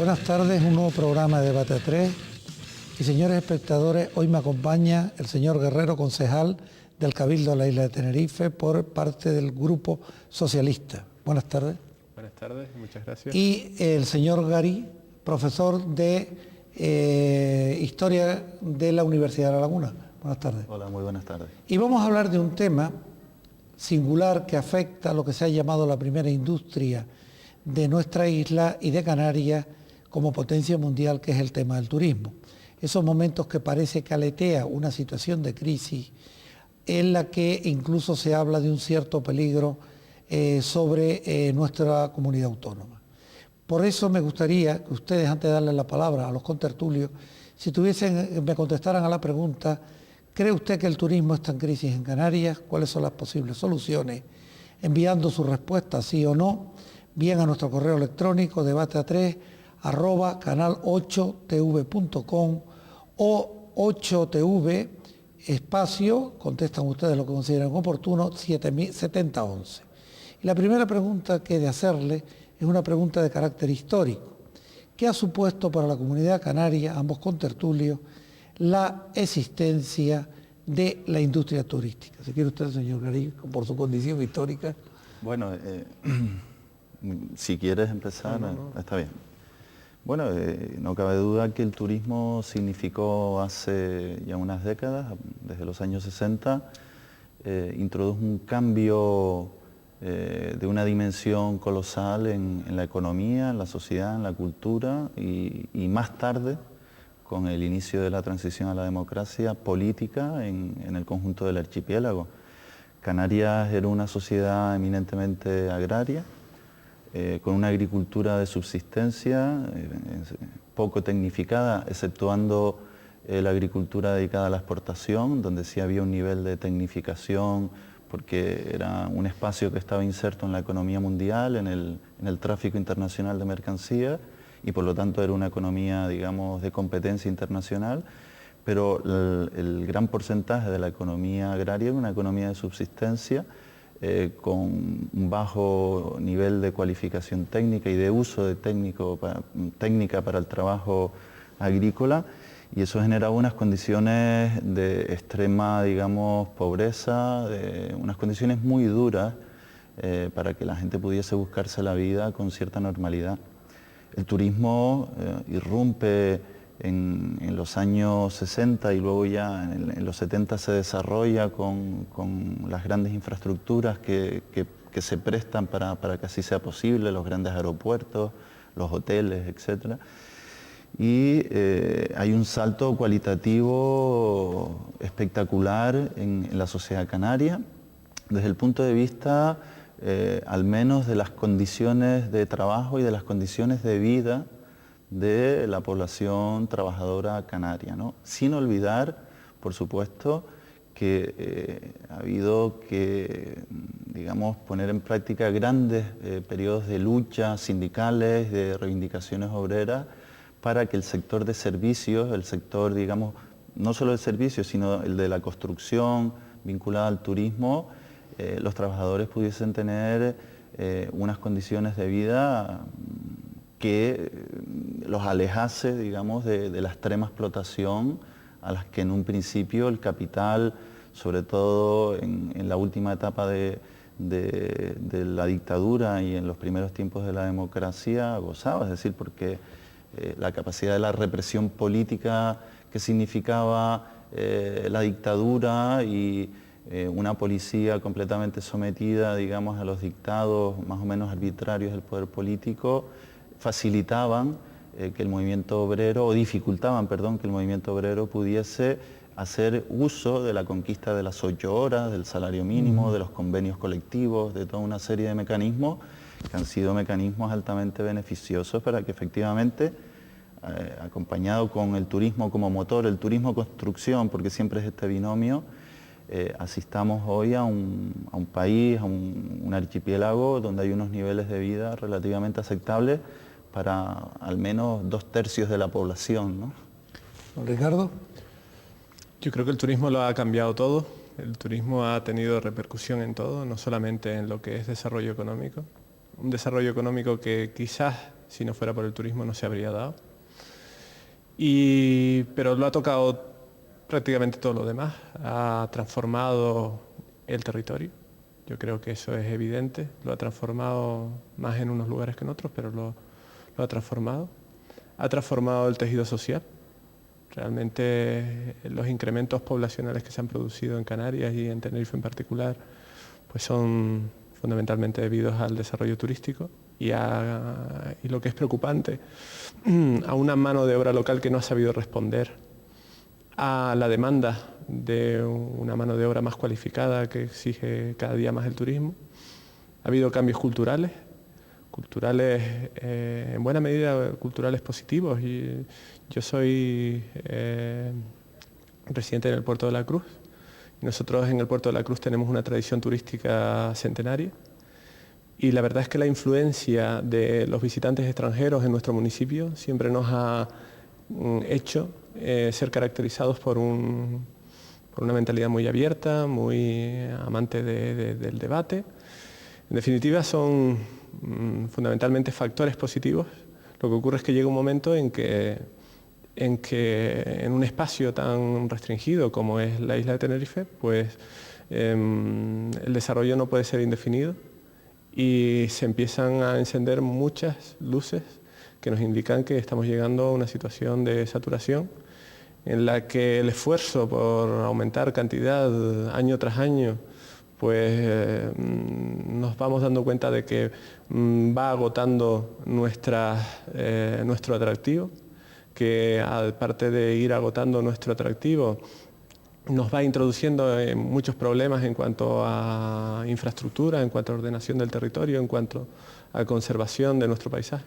Buenas tardes, un nuevo programa de Debate a 3. Y señores espectadores, hoy me acompaña el señor Guerrero, concejal del Cabildo de la Isla de Tenerife, por parte del Grupo Socialista. Buenas tardes. Buenas tardes, muchas gracias. Y el señor Garí, profesor de Historia de la Universidad de La Laguna. Buenas tardes. Hola, muy buenas tardes. Y vamos a hablar de un tema singular que afecta a lo que se ha llamado la primera industria de nuestra isla y de Canarias como potencia mundial, que es el tema del turismo. Esos momentos que parece que aletea una situación de crisis en la que incluso se habla de un cierto peligro sobre nuestra comunidad autónoma. Por eso me gustaría que ustedes, antes de darle la palabra a los contertulios, si me contestaran a la pregunta: ¿cree usted que el turismo está en crisis en Canarias? ¿Cuáles son las posibles soluciones? Enviando su respuesta sí o no, bien a nuestro correo electrónico debate3@canal8tv.com o 8tv espacio, contestan ustedes lo que consideran oportuno, 7011. Y la primera pregunta que he de hacerle es una pregunta de carácter histórico. ¿Qué ha supuesto para la comunidad canaria, ambos contertulios, la existencia de la industria turística? Si quiere usted, señor Garí, por su condición histórica. Bueno, si quieres empezar, no. Está bien. Bueno, no cabe duda que el turismo significó hace ya unas décadas, desde los años 60, introdujo un cambio de una dimensión colosal en la economía, en la sociedad, en la cultura y más tarde, con el inicio de la transición a la democracia política en el conjunto del archipiélago. Canarias era una sociedad eminentemente agraria, con una agricultura de subsistencia, poco tecnificada, exceptuando la agricultura dedicada a la exportación, donde sí había un nivel de tecnificación, porque era un espacio que estaba inserto en la economía mundial, en el tráfico internacional de mercancías, y por lo tanto era una economía, digamos, de competencia internacional, pero el gran porcentaje de la economía agraria era una economía de subsistencia, con un bajo nivel de cualificación técnica y de uso de técnica para el trabajo agrícola, y eso generaba unas condiciones de extrema, digamos, pobreza, unas condiciones muy duras para que la gente pudiese buscarse la vida con cierta normalidad. El turismo irrumpe en los años 60 y luego ya en los 70 se desarrolla con las grandes infraestructuras que se prestan para que así sea posible, los grandes aeropuertos, los hoteles, etc. Y hay un salto cualitativo espectacular en la sociedad canaria, desde el punto de vista al menos de las condiciones de trabajo y de las condiciones de vida de la población trabajadora canaria, ¿no? Sin olvidar, por supuesto, que ha habido que, digamos, poner en práctica grandes periodos de lucha sindicales, de reivindicaciones obreras, para que el sector de servicios, el sector, digamos, no solo de servicios, sino el de la construcción vinculada al turismo, los trabajadores pudiesen tener unas condiciones de vida que los alejase, digamos, de la extrema explotación a las que en un principio el capital, sobre todo en la última etapa de la dictadura y en los primeros tiempos de la democracia, gozaba, es decir, porque la capacidad de la represión política que significaba la dictadura y una policía completamente sometida, digamos, a los dictados más o menos arbitrarios del poder político, facilitaban que el movimiento obrero, o dificultaban, perdón, que el movimiento obrero pudiese hacer uso de la conquista de las 8 horas, del salario mínimo, de los convenios colectivos, de toda una serie de mecanismos que han sido mecanismos altamente beneficiosos para que efectivamente, acompañado con el turismo como motor, el turismo construcción, porque siempre es este binomio, asistamos hoy a un país, a un archipiélago donde hay unos niveles de vida relativamente aceptables para al menos 2/3 de la población, ¿no? Ricardo. Yo creo que el turismo lo ha cambiado todo. El turismo ha tenido repercusión en todo, no solamente en lo que es desarrollo económico. Un desarrollo económico que quizás Si no fuera por el turismo no se habría dado. Pero lo ha tocado prácticamente todo lo demás. Ha transformado el territorio. Yo creo que eso es evidente. Lo ha transformado más en unos lugares que en otros, pero lo ha transformado. Ha transformado el tejido social. Realmente los incrementos poblacionales que se han producido en Canarias y en Tenerife en particular, pues son fundamentalmente debidos al desarrollo turístico y lo que es preocupante, a una mano de obra local que no ha sabido responder a la demanda de una mano de obra más cualificada que exige cada día más el turismo. Ha habido cambios culturales, en buena medida culturales positivos. Y yo soy residente en el Puerto de la Cruz. Nosotros en el Puerto de la Cruz tenemos una tradición turística centenaria y la verdad es que la influencia de los visitantes extranjeros en nuestro municipio siempre nos ha hecho ser caracterizados por una mentalidad muy abierta, muy amante del debate. En definitiva, son fundamentalmente factores positivos. Lo que ocurre es que llega un momento en que en un espacio tan restringido como es la isla de Tenerife, pues el desarrollo no puede ser indefinido y se empiezan a encender muchas luces que nos indican que estamos llegando a una situación de saturación en la que el esfuerzo por aumentar cantidad año tras año, pues nos vamos dando cuenta de que va agotando nuestro atractivo, que aparte de ir agotando nuestro atractivo, nos va introduciendo en muchos problemas en cuanto a infraestructura, en cuanto a ordenación del territorio, en cuanto a conservación de nuestro paisaje.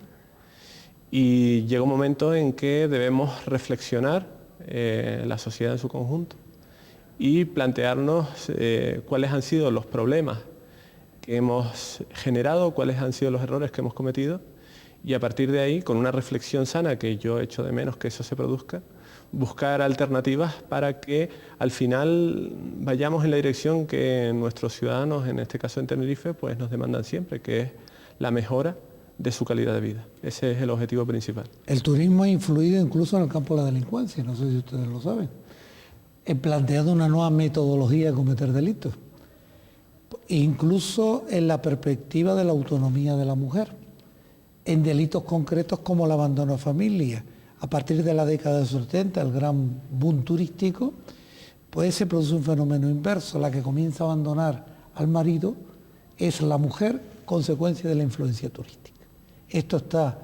Y llega un momento en que debemos reflexionar la sociedad en su conjunto y plantearnos cuáles han sido los problemas que hemos generado, cuáles han sido los errores que hemos cometido, y a partir de ahí, con una reflexión sana, que yo echo de menos que eso se produzca, buscar alternativas para que al final vayamos en la dirección que nuestros ciudadanos, en este caso en Tenerife, pues nos demandan siempre, que es la mejora de su calidad de vida. Ese es el objetivo principal. El turismo ha influido incluso en el campo de la delincuencia, no sé si ustedes lo saben, planteando una nueva metodología de cometer delitos, incluso en la perspectiva de la autonomía de la mujer, en delitos concretos como el abandono de familia. A partir de la década de los 70, el gran boom turístico, pues se produce un fenómeno inverso. La que comienza a abandonar al marido es la mujer, consecuencia de la influencia turística. Esto está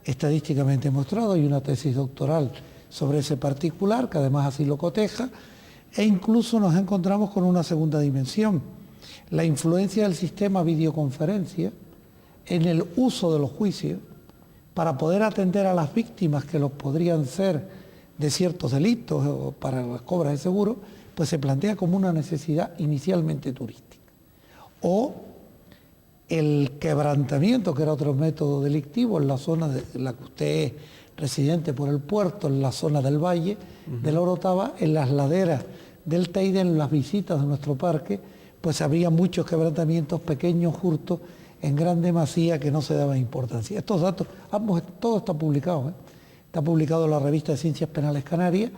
estadísticamente demostrado, hay una tesis doctoral sobre ese particular, que además así lo coteja, e incluso nos encontramos con una segunda dimensión, la influencia del sistema videoconferencia en el uso de los juicios para poder atender a las víctimas que los podrían ser de ciertos delitos o para las cobras de seguro, pues se plantea como una necesidad inicialmente turística. O el quebrantamiento, que era otro método delictivo en la zona de la que usted es residente por el puerto, en la zona del valle de la Orotava, en las laderas del Teide, en las visitas de nuestro parque, pues había muchos quebrantamientos, pequeños hurtos en gran demasía que no se daba importancia. Estos datos, todo está publicado, está publicado en la revista de Ciencias Penales Canarias,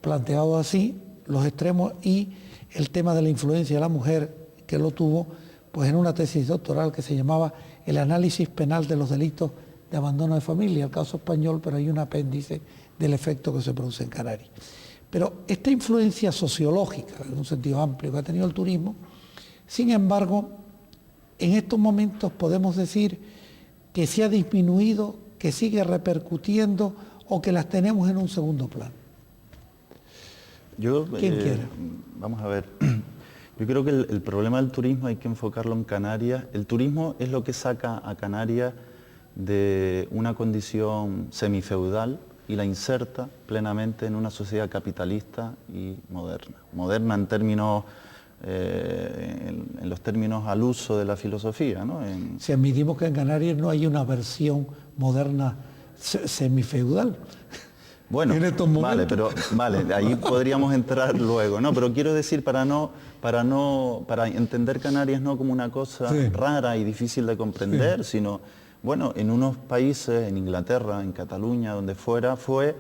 planteado así, los extremos y el tema de la influencia de la mujer, que lo tuvo pues en una tesis doctoral que se llamaba El análisis penal de los delitos de abandono de familia, el caso español, pero hay un apéndice del efecto que se produce en Canarias. Pero esta influencia sociológica, en un sentido amplio, que ha tenido el turismo, sin embargo, en estos momentos podemos decir que se ha disminuido, que sigue repercutiendo o que las tenemos en un segundo plano. ¿Quién quiere? Vamos a ver. Yo creo que el problema del turismo hay que enfocarlo en Canarias. El turismo es lo que saca a Canarias de una condición semifeudal y la inserta plenamente en una sociedad capitalista y moderna. Moderna en términos, en los términos al uso de la filosofía, ¿no? Si admitimos que en Canarias no hay una versión moderna semifeudal. Bueno, vale, ahí podríamos entrar luego, ¿no? Pero quiero decir, para entender Canarias no como una cosa rara y difícil de comprender, sino Bueno, en unos países, en Inglaterra, en Cataluña, donde fuera, fue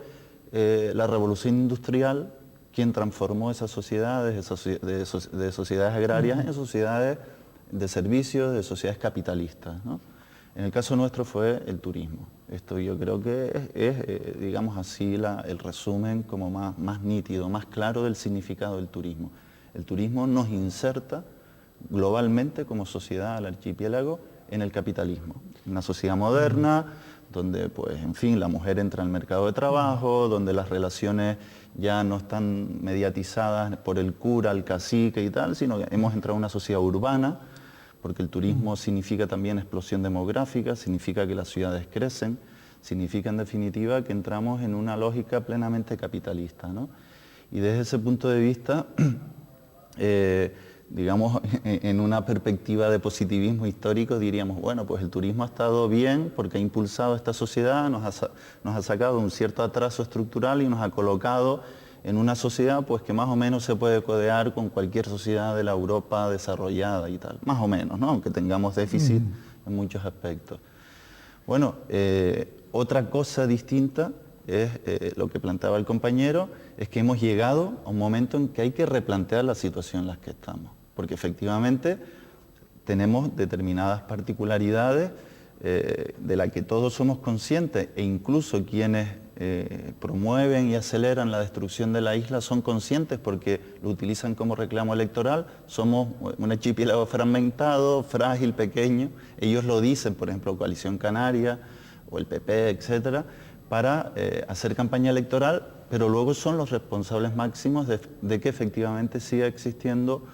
la revolución industrial quien transformó esas sociedades, de sociedades agrarias en sociedades de servicios, de sociedades capitalistas, ¿no? En el caso nuestro fue el turismo. Esto yo creo que es digamos así, el resumen como más nítido, más claro del significado del turismo. El turismo nos inserta globalmente como sociedad al archipiélago en el capitalismo. Una sociedad moderna, donde, pues, en fin, la mujer entra al mercado de trabajo, donde las relaciones ya no están mediatizadas por el cura, el cacique y tal, sino que hemos entrado a una sociedad urbana, porque el turismo significa también explosión demográfica, significa que las ciudades crecen, significa en definitiva que entramos en una lógica plenamente capitalista, ¿no? Y desde ese punto de vista, digamos, en una perspectiva de positivismo histórico diríamos, bueno, pues el turismo ha estado bien porque ha impulsado esta sociedad, nos ha sacado un cierto atraso estructural y nos ha colocado en una sociedad pues que más o menos se puede codear con cualquier sociedad de la Europa desarrollada y tal, más o menos, ¿no? Aunque tengamos déficit en muchos aspectos. Bueno, otra cosa distinta es lo que planteaba el compañero, es que hemos llegado a un momento en que hay que replantear la situación en la que estamos, porque efectivamente tenemos determinadas particularidades de las que todos somos conscientes, e incluso quienes promueven y aceleran la destrucción de la isla son conscientes porque lo utilizan como reclamo electoral. Somos un archipiélago fragmentado, frágil, pequeño. Ellos lo dicen, por ejemplo, Coalición Canaria o el PP, etcétera, para hacer campaña electoral, pero luego son los responsables máximos de que efectivamente siga existiendo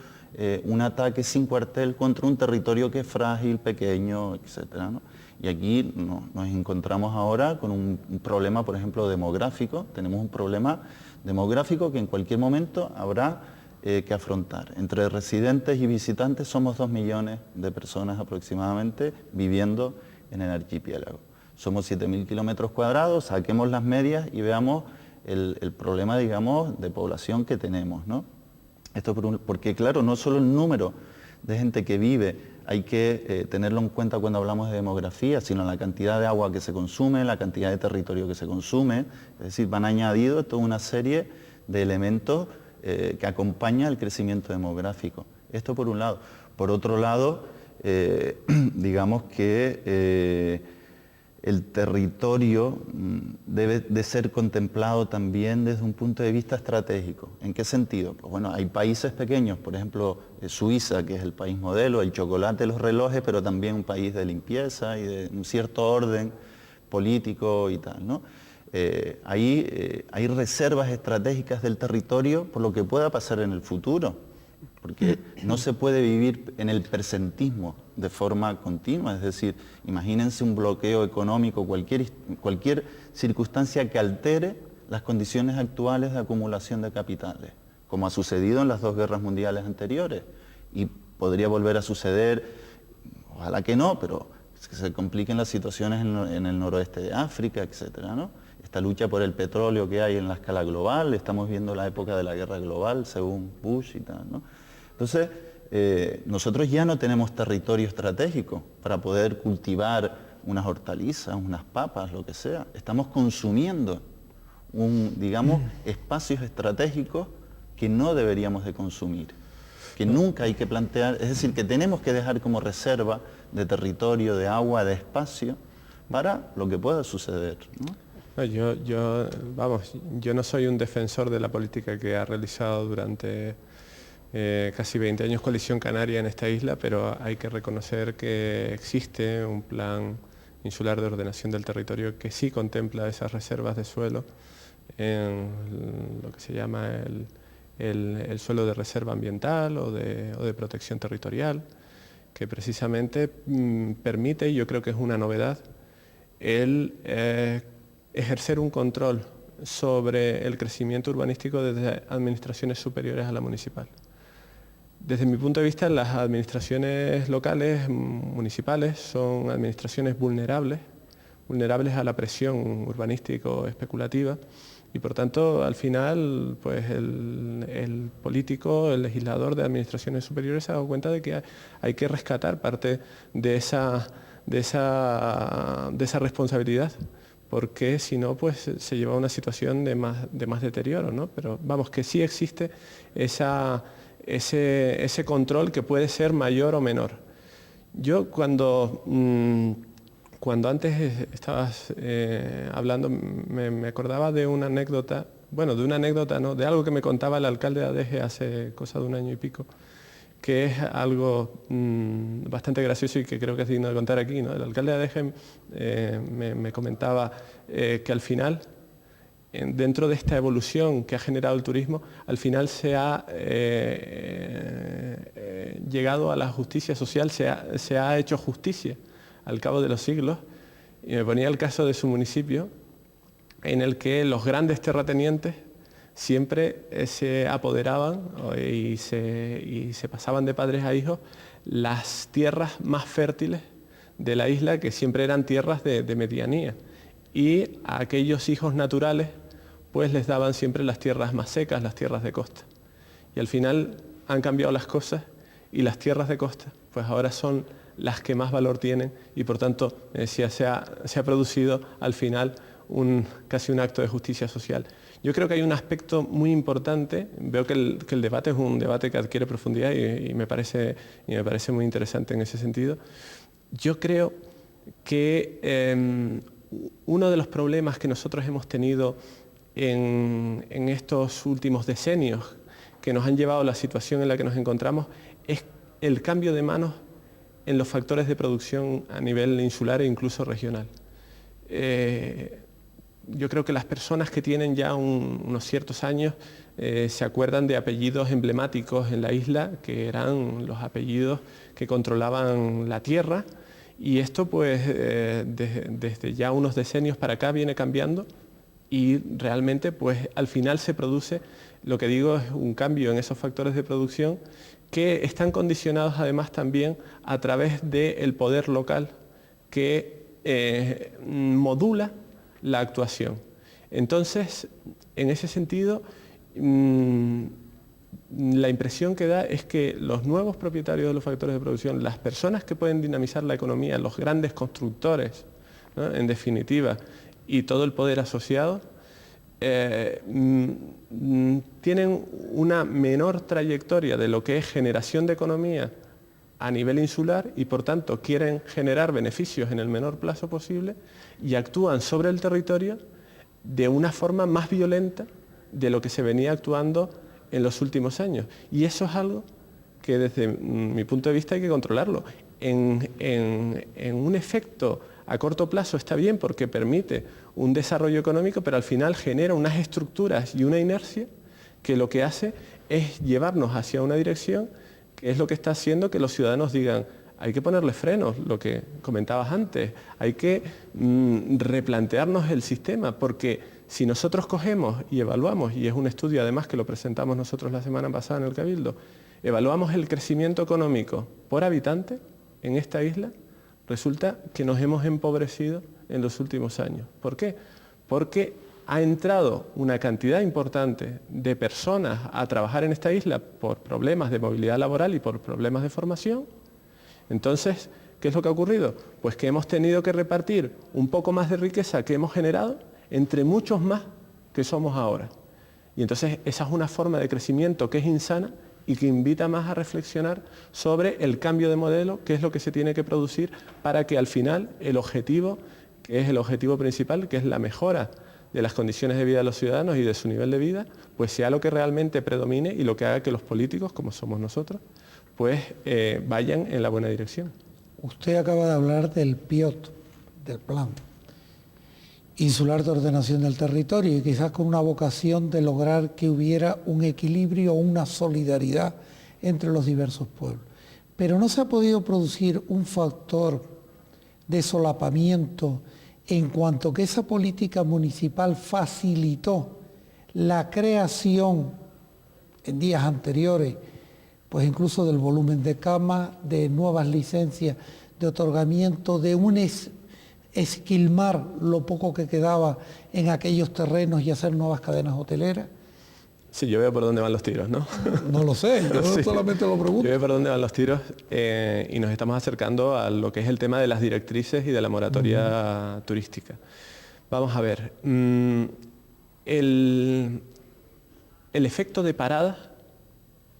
un ataque sin cuartel contra un territorio que es frágil, pequeño, etcétera, ¿no? Y aquí nos encontramos ahora con un problema, por ejemplo, demográfico. Tenemos un problema demográfico que en cualquier momento habrá que afrontar. Entre residentes y visitantes somos 2 millones de personas aproximadamente viviendo en el archipiélago. Somos 7.000 kilómetros cuadrados, saquemos las medias y veamos el problema, digamos, de población que tenemos, ¿no? Esto porque, claro, no solo el número de gente que vive hay que tenerlo en cuenta cuando hablamos de demografía, sino la cantidad de agua que se consume, la cantidad de territorio que se consume. Es decir, van añadidos toda una serie de elementos que acompañan el crecimiento demográfico. Esto por un lado. Por otro lado, digamos que el territorio debe de ser contemplado también desde un punto de vista estratégico. ¿En qué sentido? Pues bueno, hay países pequeños, por ejemplo, Suiza, que es el país modelo, el chocolate, los relojes, pero también un país de limpieza y de un cierto orden político y tal, ¿no? Hay reservas estratégicas del territorio por lo que pueda pasar en el futuro, porque no se puede vivir en el presentismo de forma continua, es decir, imagínense un bloqueo económico, cualquier circunstancia que altere las condiciones actuales de acumulación de capitales, como ha sucedido en las 2 guerras mundiales anteriores, y podría volver a suceder, ojalá que no, pero que se compliquen las situaciones en el noroeste de África, etcétera, ¿no? Esta lucha por el petróleo que hay en la escala global, estamos viendo la época de la guerra global, según Bush y tal, ¿no? Entonces, nosotros ya no tenemos territorio estratégico para poder cultivar unas hortalizas, unas papas, lo que sea. Estamos consumiendo, digamos, espacios estratégicos que no deberíamos de consumir, que nunca hay que plantear, es decir, que tenemos que dejar como reserva de territorio, de agua, de espacio, para lo que pueda suceder, ¿no? No, yo no soy un defensor de la política que ha realizado durante casi 20 años Coalición Canaria en esta isla, pero hay que reconocer que existe un plan insular de ordenación del territorio que sí contempla esas reservas de suelo en lo que se llama el suelo de reserva ambiental o de protección territorial, que precisamente permite, y yo creo que es una novedad, ejercer un control sobre el crecimiento urbanístico desde administraciones superiores a la municipal. Desde mi punto de vista, las administraciones locales, municipales, son administraciones vulnerables a la presión urbanístico especulativa, y por tanto, al final, pues el político, el legislador de administraciones superiores se ha dado cuenta de que hay que rescatar parte de de esa responsabilidad, porque si no, pues se lleva a una situación de más deterioro, ¿no? Pero vamos, que sí existe ese control que puede ser mayor o menor. Yo cuando antes estabas hablando, me acordaba de una anécdota, bueno, de una anécdota, ¿no?, de algo que me contaba el alcalde de Adeje hace cosa de 1 año y pico, que es algo bastante gracioso y que creo que es digno de contar aquí, ¿no? El alcalde de Adeje me comentaba que al final, dentro de esta evolución que ha generado el turismo, al final se ha llegado a la justicia social, se ha hecho justicia al cabo de los siglos, y me ponía el caso de su municipio, en el que los grandes terratenientes siempre se apoderaban y se pasaban de padres a hijos las tierras más fértiles de la isla, que siempre eran tierras de medianía, y a aquellos hijos naturales pues les daban siempre las tierras más secas, las tierras de costa. Y al final han cambiado las cosas y las tierras de costa pues ahora son las que más valor tienen, y por tanto, me decía, se ha producido al final casi un acto de justicia social. Yo creo que hay un aspecto muy importante, veo que el debate es un debate que adquiere profundidad y me parece muy interesante en ese sentido. Yo creo que uno de los problemas que nosotros hemos tenido en estos últimos decenios, que nos han llevado a la situación en la que nos encontramos, es el cambio de manos en los factores de producción a nivel insular e incluso regional. Yo creo que las personas que tienen ya unos ciertos años se acuerdan de apellidos emblemáticos en la isla, que eran los apellidos que controlaban la tierra, y esto pues desde ya unos decenios para acá viene cambiando, y realmente pues al final se produce, lo que digo, es un cambio en esos factores de producción que están condicionados además también a través del poder local que modula la actuación. Entonces, en ese sentido, la impresión que da es que los nuevos propietarios de los factores de producción, las personas que pueden dinamizar la economía, los grandes constructores, ¿no?, en definitiva, y todo el poder asociado, tienen una menor trayectoria de lo que es generación de economía a nivel insular, y por tanto quieren generar beneficios en el menor plazo posible y actúan sobre el territorio de una forma más violenta de lo que se venía actuando en los últimos años. Y eso es algo que desde mi punto de vista hay que controlarlo. En un efecto a corto plazo está bien porque permite un desarrollo económico, pero al final genera unas estructuras y una inercia que lo que hace es llevarnos hacia una dirección que es lo que está haciendo que los ciudadanos digan: hay que ponerle frenos, lo que comentabas antes, hay que replantearnos el sistema, porque si nosotros cogemos y evaluamos, y es un estudio además que lo presentamos nosotros la semana pasada en el Cabildo, evaluamos el crecimiento económico por habitante en esta isla, resulta que nos hemos empobrecido en los últimos años. ¿Por qué? Porque ha entrado una cantidad importante de personas a trabajar en esta isla por problemas de movilidad laboral y por problemas de formación. Entonces, ¿qué es lo que ha ocurrido? Pues que hemos tenido que repartir un poco más de riqueza que hemos generado entre muchos más que somos ahora. Y entonces esa es una forma de crecimiento que es insana y que invita más a reflexionar sobre el cambio de modelo, que es lo que se tiene que producir para que al final el objetivo, que es el objetivo principal, que es la mejora de las condiciones de vida de los ciudadanos y de su nivel de vida, pues sea lo que realmente predomine y lo que haga que los políticos, como somos nosotros, pues vayan en la buena dirección. Usted acaba de hablar del PIOT, del Plan Insular de Ordenación del Territorio, y quizás con una vocación de lograr que hubiera un equilibrio o una solidaridad entre los diversos pueblos. Pero no se ha podido producir un factor de solapamiento en cuanto que esa política municipal facilitó la creación en días anteriores, pues incluso del volumen de camas, de nuevas licencias de otorgamiento, de un esquilmar lo poco que quedaba en aquellos terrenos y hacer nuevas cadenas hoteleras. Sí, yo veo por dónde van los tiros, ¿no? No lo sé, yo Sí. solamente lo pregunto. Yo veo por dónde van los tiros y nos estamos acercando a lo que es el tema de las directrices y de la moratoria turística. Vamos a ver, el efecto de parada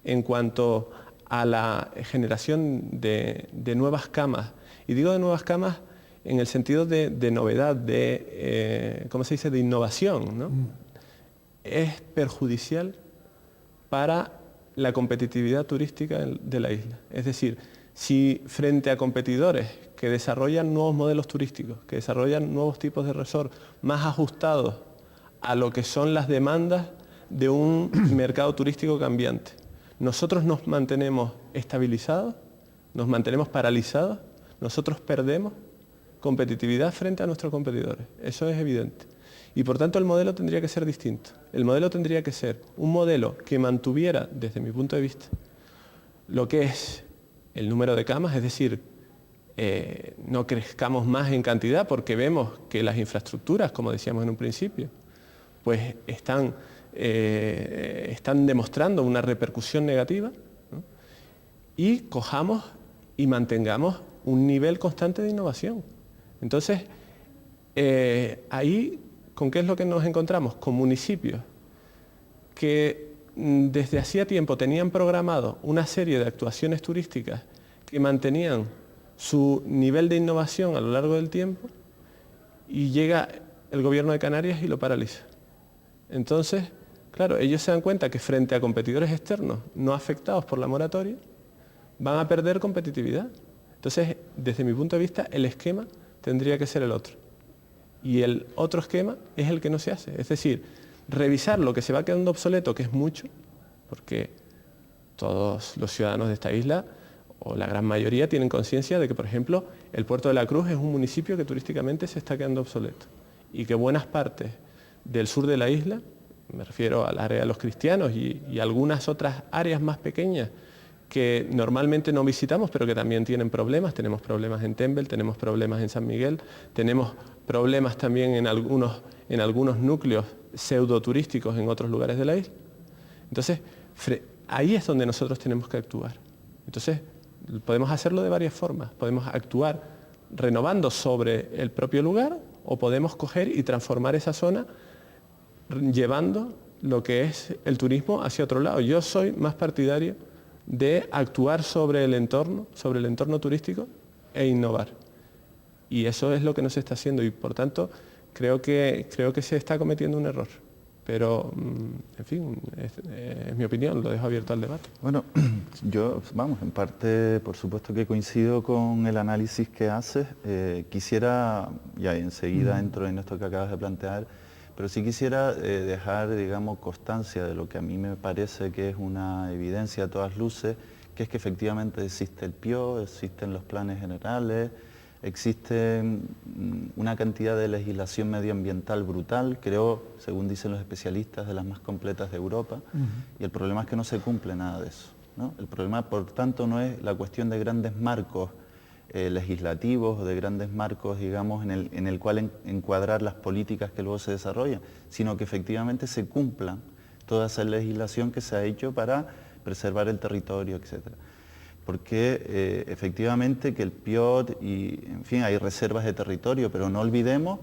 en cuanto a la generación de nuevas camas, y digo de nuevas camas en el sentido de novedad, ¿cómo se dice?, de innovación, ¿no? Es perjudicial para la competitividad turística de la isla. Es decir, si frente a competidores que desarrollan nuevos modelos turísticos, que desarrollan nuevos tipos de resort más ajustados a lo que son las demandas de un mercado turístico cambiante, nosotros nos mantenemos estabilizados, nos mantenemos paralizados, nosotros perdemos competitividad frente a nuestros competidores. Eso es evidente. Y por tanto el modelo tendría que ser distinto. El modelo tendría que ser un modelo que mantuviera, desde mi punto de vista, lo que es el número de camas, es decir, no crezcamos más en cantidad porque vemos que las infraestructuras, como decíamos en un principio, pues están demostrando una repercusión negativa, ¿no? Y cojamos y mantengamos un nivel constante de innovación. Entonces, ahí, ¿con qué es lo que nos encontramos? Con municipios que desde hacía tiempo tenían programado una serie de actuaciones turísticas que mantenían su nivel de innovación a lo largo del tiempo, y llega el gobierno de Canarias y lo paraliza. Entonces, claro, ellos se dan cuenta que frente a competidores externos no afectados por la moratoria, van a perder competitividad. Entonces, desde mi punto de vista, el esquema tendría que ser el otro. Y el otro esquema es el que no se hace. Es decir, revisar lo que se va quedando obsoleto, que es mucho, porque todos los ciudadanos de esta isla, o la gran mayoría, tienen conciencia de que, por ejemplo, el Puerto de la Cruz es un municipio que turísticamente se está quedando obsoleto, y que buenas partes del sur de la isla, me refiero al área de los cristianos y algunas otras áreas más pequeñas que normalmente no visitamos, pero que también tienen problemas. Tenemos problemas en Tembel, tenemos problemas en San Miguel, tenemos problemas también en algunos núcleos pseudoturísticos en otros lugares de la isla. Entonces, ahí es donde nosotros tenemos que actuar. Entonces, podemos hacerlo de varias formas. Podemos actuar renovando sobre el propio lugar, o podemos coger y transformar esa zona llevando lo que es el turismo hacia otro lado. Yo soy más partidario de actuar sobre el entorno turístico e innovar. Y eso es lo que no se está haciendo, y por tanto creo que se está cometiendo un error. Pero, en fin, es mi opinión, lo dejo abierto al debate. Bueno, yo, en parte, por supuesto que coincido con el análisis que haces. Quisiera, ya enseguida entro en esto que acabas de plantear, pero sí quisiera dejar, digamos, constancia de lo que a mí me parece que es una evidencia a todas luces, que es que efectivamente existe el PIO, existen los planes generales, existe una cantidad de legislación medioambiental brutal, creo, según dicen los especialistas, de las más completas de Europa, y el problema es que no se cumple nada de eso, ¿no? El problema, por tanto, no es la cuestión de grandes marcos legislativos o de grandes marcos, digamos, en el cual encuadrar las políticas que luego se desarrollan, sino que efectivamente se cumpla toda esa legislación que se ha hecho para preservar el territorio, etcétera. Porque efectivamente que el PIOT y, en fin, hay reservas de territorio, pero no olvidemos,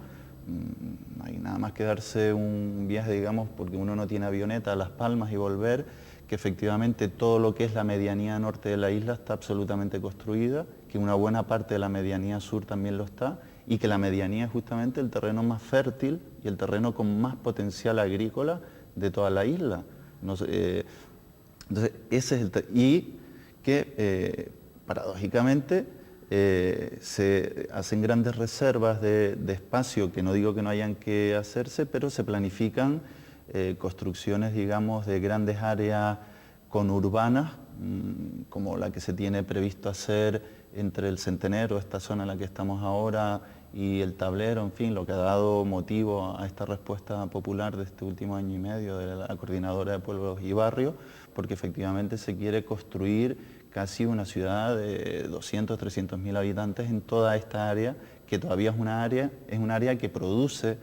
no hay nada más que darse un viaje, digamos, porque uno no tiene avioneta a Las Palmas y volver, que efectivamente todo lo que es la medianía norte de la isla está absolutamente construida, que una buena parte de la medianía sur también lo está, y que la medianía es justamente el terreno más fértil y el terreno con más potencial agrícola de toda la isla. Entonces, ese es y que paradójicamente se hacen grandes reservas de espacio, que no digo que no hayan que hacerse, pero se planifican construcciones, digamos, de grandes áreas conurbanas, como la que se tiene previsto hacer entre el Centenero, esta zona en la que estamos ahora, y el Tablero, en fin, lo que ha dado motivo a esta respuesta popular de este último año y medio de la Coordinadora de Pueblos y Barrios, porque efectivamente se quiere construir casi una ciudad de 200, 300.000 habitantes en toda esta área, que todavía es un área que produce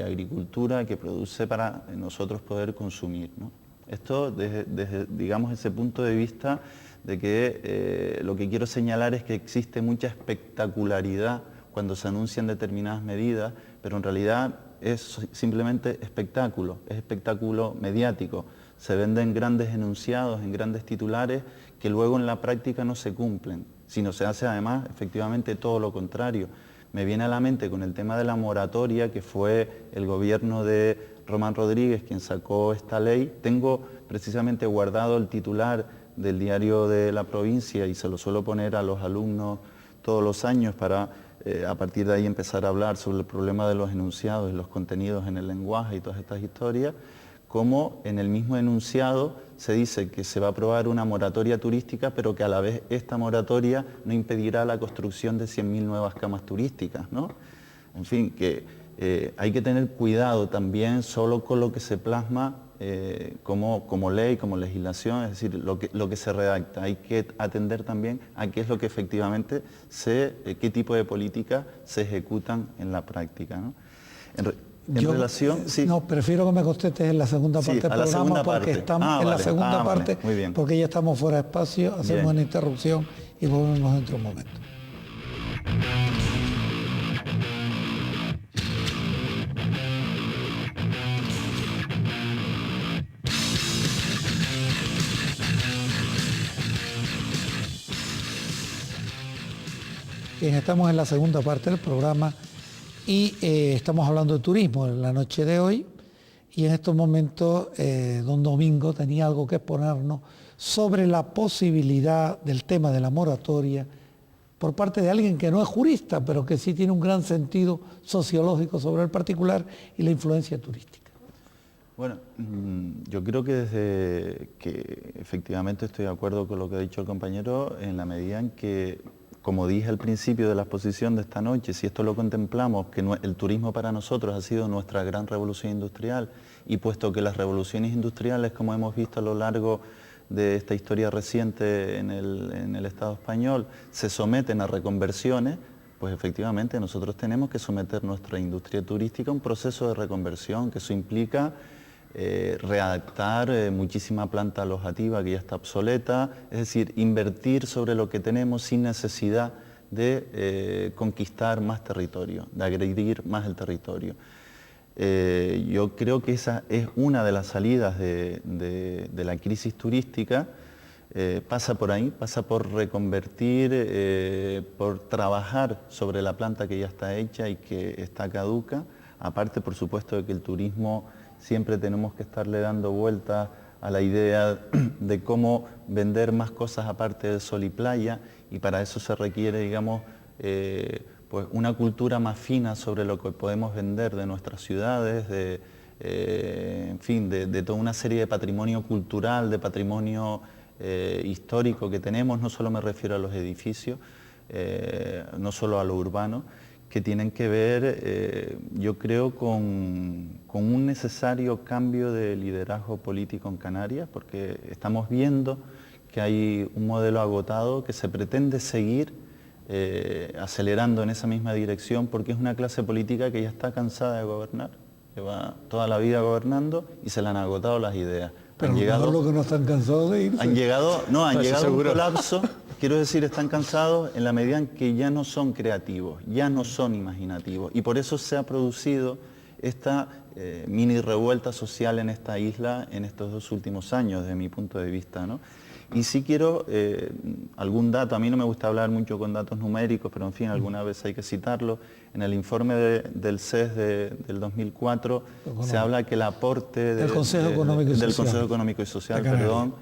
agricultura que produce para nosotros poder consumir, ¿no? Esto desde, digamos, ese punto de vista de que lo que quiero señalar es que existe mucha espectacularidad cuando se anuncian determinadas medidas, pero en realidad es simplemente espectáculo, es espectáculo mediático. Se venden grandes enunciados en grandes titulares que luego en la práctica no se cumplen, sino se hace además efectivamente todo lo contrario. Me viene a la mente con el tema de la moratoria, que fue el gobierno de Román Rodríguez quien sacó esta ley. Tengo precisamente guardado el titular del diario de la provincia y se lo suelo poner a los alumnos todos los años para a partir de ahí empezar a hablar sobre el problema de los enunciados y los contenidos en el lenguaje y todas estas historias, como en el mismo enunciado se dice que se va a aprobar una moratoria turística, pero que a la vez esta moratoria no impedirá la construcción de 100.000 nuevas camas turísticas, ¿no? En fin, que hay que tener cuidado también solo con lo que se plasma como ley, como legislación, es decir, lo que se redacta. Hay que atender también a qué es lo que efectivamente qué tipo de políticas se ejecutan en la práctica, ¿no? Sí. No, prefiero que me contestes en la segunda parte del programa porque estamos en la segunda parte, muy bien. Porque ya estamos fuera de espacio, hacemos una interrupción y volvemos dentro de un momento. Bien, estamos en la segunda parte del programa y estamos hablando de turismo en la noche de hoy, y en estos momentos don Domingo tenía algo que exponernos sobre la posibilidad del tema de la moratoria por parte de alguien que no es jurista, pero que sí tiene un gran sentido sociológico sobre el particular y la influencia turística. Bueno, yo creo que desde que efectivamente estoy de acuerdo con lo que ha dicho el compañero, en la medida en que, como dije al principio de la exposición de esta noche, si esto lo contemplamos, que el turismo para nosotros ha sido nuestra gran revolución industrial, y puesto que las revoluciones industriales, como hemos visto a lo largo de esta historia reciente en el Estado español, se someten a reconversiones, pues efectivamente nosotros tenemos que someter nuestra industria turística a un proceso de reconversión, que eso implica readaptar muchísima planta alojativa que ya está obsoleta, es decir, invertir sobre lo que tenemos sin necesidad de conquistar más territorio, de agredir más el territorio. Yo creo que esa es una de las salidas de la crisis turística, pasa por ahí, pasa por reconvertir, por trabajar sobre la planta que ya está hecha y que está caduca, aparte por supuesto de que el turismo siempre tenemos que estarle dando vueltas a la idea de cómo vender más cosas aparte de sol y playa, y para eso se requiere, digamos, pues una cultura más fina sobre lo que podemos vender de nuestras ciudades, en fin, de toda una serie de patrimonio cultural, de patrimonio histórico que tenemos, no solo me refiero a los edificios, no solo a lo urbano, que tienen que ver, yo creo, con un necesario cambio de liderazgo político en Canarias, porque estamos viendo que hay un modelo agotado que se pretende seguir acelerando en esa misma dirección, porque es una clase política que ya está cansada de gobernar, lleva toda la vida gobernando y se le han agotado las ideas. Pero no lo que no están cansados de irse. Han llegado a un colapso, quiero decir, están cansados en la medida en que ya no son creativos, ya no son imaginativos, y por eso se ha producido esta mini revuelta social en esta isla en estos 2 últimos años, desde mi punto de vista, ¿no? Y sí quiero algún dato, a mí no me gusta hablar mucho con datos numéricos, pero en fin, alguna vez hay que citarlo. En el informe del CES del 2004 se habla que el aporte del Consejo Económico y Social,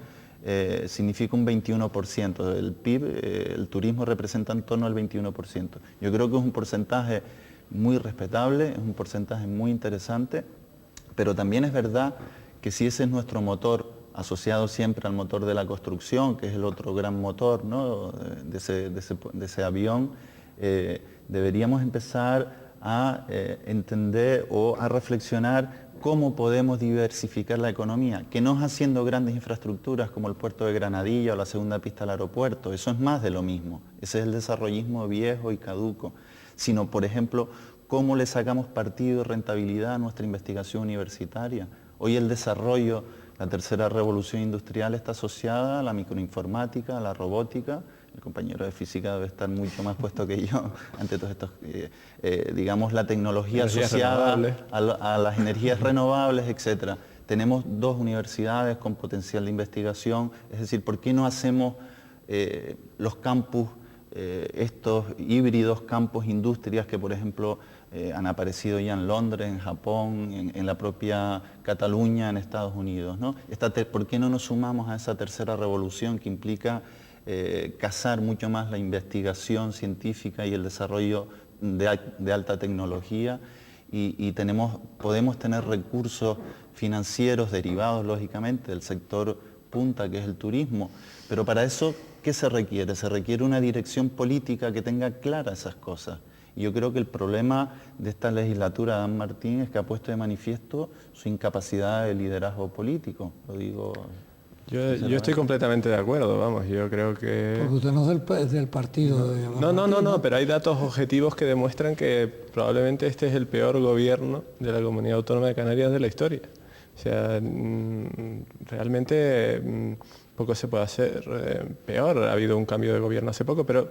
significa un 21%. Del PIB, el turismo representa en torno al 21%. Yo creo que es un porcentaje muy respetable, es un porcentaje muy interesante, pero también es verdad que si ese es nuestro motor, asociado siempre al motor de la construcción, que es el otro gran motor, ¿no?, de ese avión, deberíamos empezar a entender o a reflexionar cómo podemos diversificar la economía, que no es haciendo grandes infraestructuras como el puerto de Granadilla o la segunda pista al aeropuerto, eso es más de lo mismo, ese es el desarrollismo viejo y caduco, sino, por ejemplo, cómo le sacamos partido y rentabilidad a nuestra investigación universitaria. Hoy el desarrollo, la tercera revolución industrial está asociada a la microinformática, a la robótica. El compañero de física debe estar mucho más puesto que yo ante todos estos, digamos, la tecnología asociada a las energías renovables, etc. Tenemos 2 universidades con potencial de investigación, es decir, ¿por qué no hacemos los campus, estos híbridos, campus industrias que, por ejemplo, han aparecido ya en Londres, en Japón, en la propia Cataluña, en Estados Unidos, ¿no? ¿Por qué no nos sumamos a esa tercera revolución que implica casar mucho más la investigación científica y el desarrollo de alta tecnología? Y podemos tener recursos financieros derivados, lógicamente, del sector punta, que es el turismo, pero para eso, ¿qué se requiere? Se requiere una dirección política que tenga claras esas cosas. Y yo creo que el problema de esta legislatura de Dan Martín es que ha puesto de manifiesto su incapacidad de liderazgo político, lo digo... Yo estoy completamente de acuerdo, vamos, yo creo que... Porque usted no es del partido de... No, pero hay datos objetivos que demuestran que probablemente este es el peor gobierno de la Comunidad Autónoma de Canarias de la historia. O sea, realmente poco se puede hacer peor. Ha habido un cambio de gobierno hace poco, pero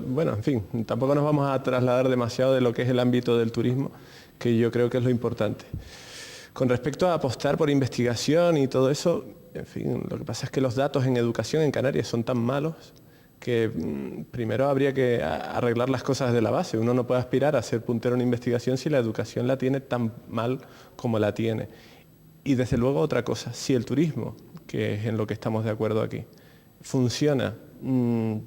bueno, en fin, tampoco nos vamos a trasladar demasiado de lo que es el ámbito del turismo, que yo creo que es lo importante. Con respecto a apostar por investigación y todo eso, en fin, lo que pasa es que los datos en educación en Canarias son tan malos que primero habría que arreglar las cosas de la base. Uno no puede aspirar a ser puntero en investigación si la educación la tiene tan mal como la tiene. Y desde luego otra cosa, si el turismo, que es en lo que estamos de acuerdo aquí, funciona en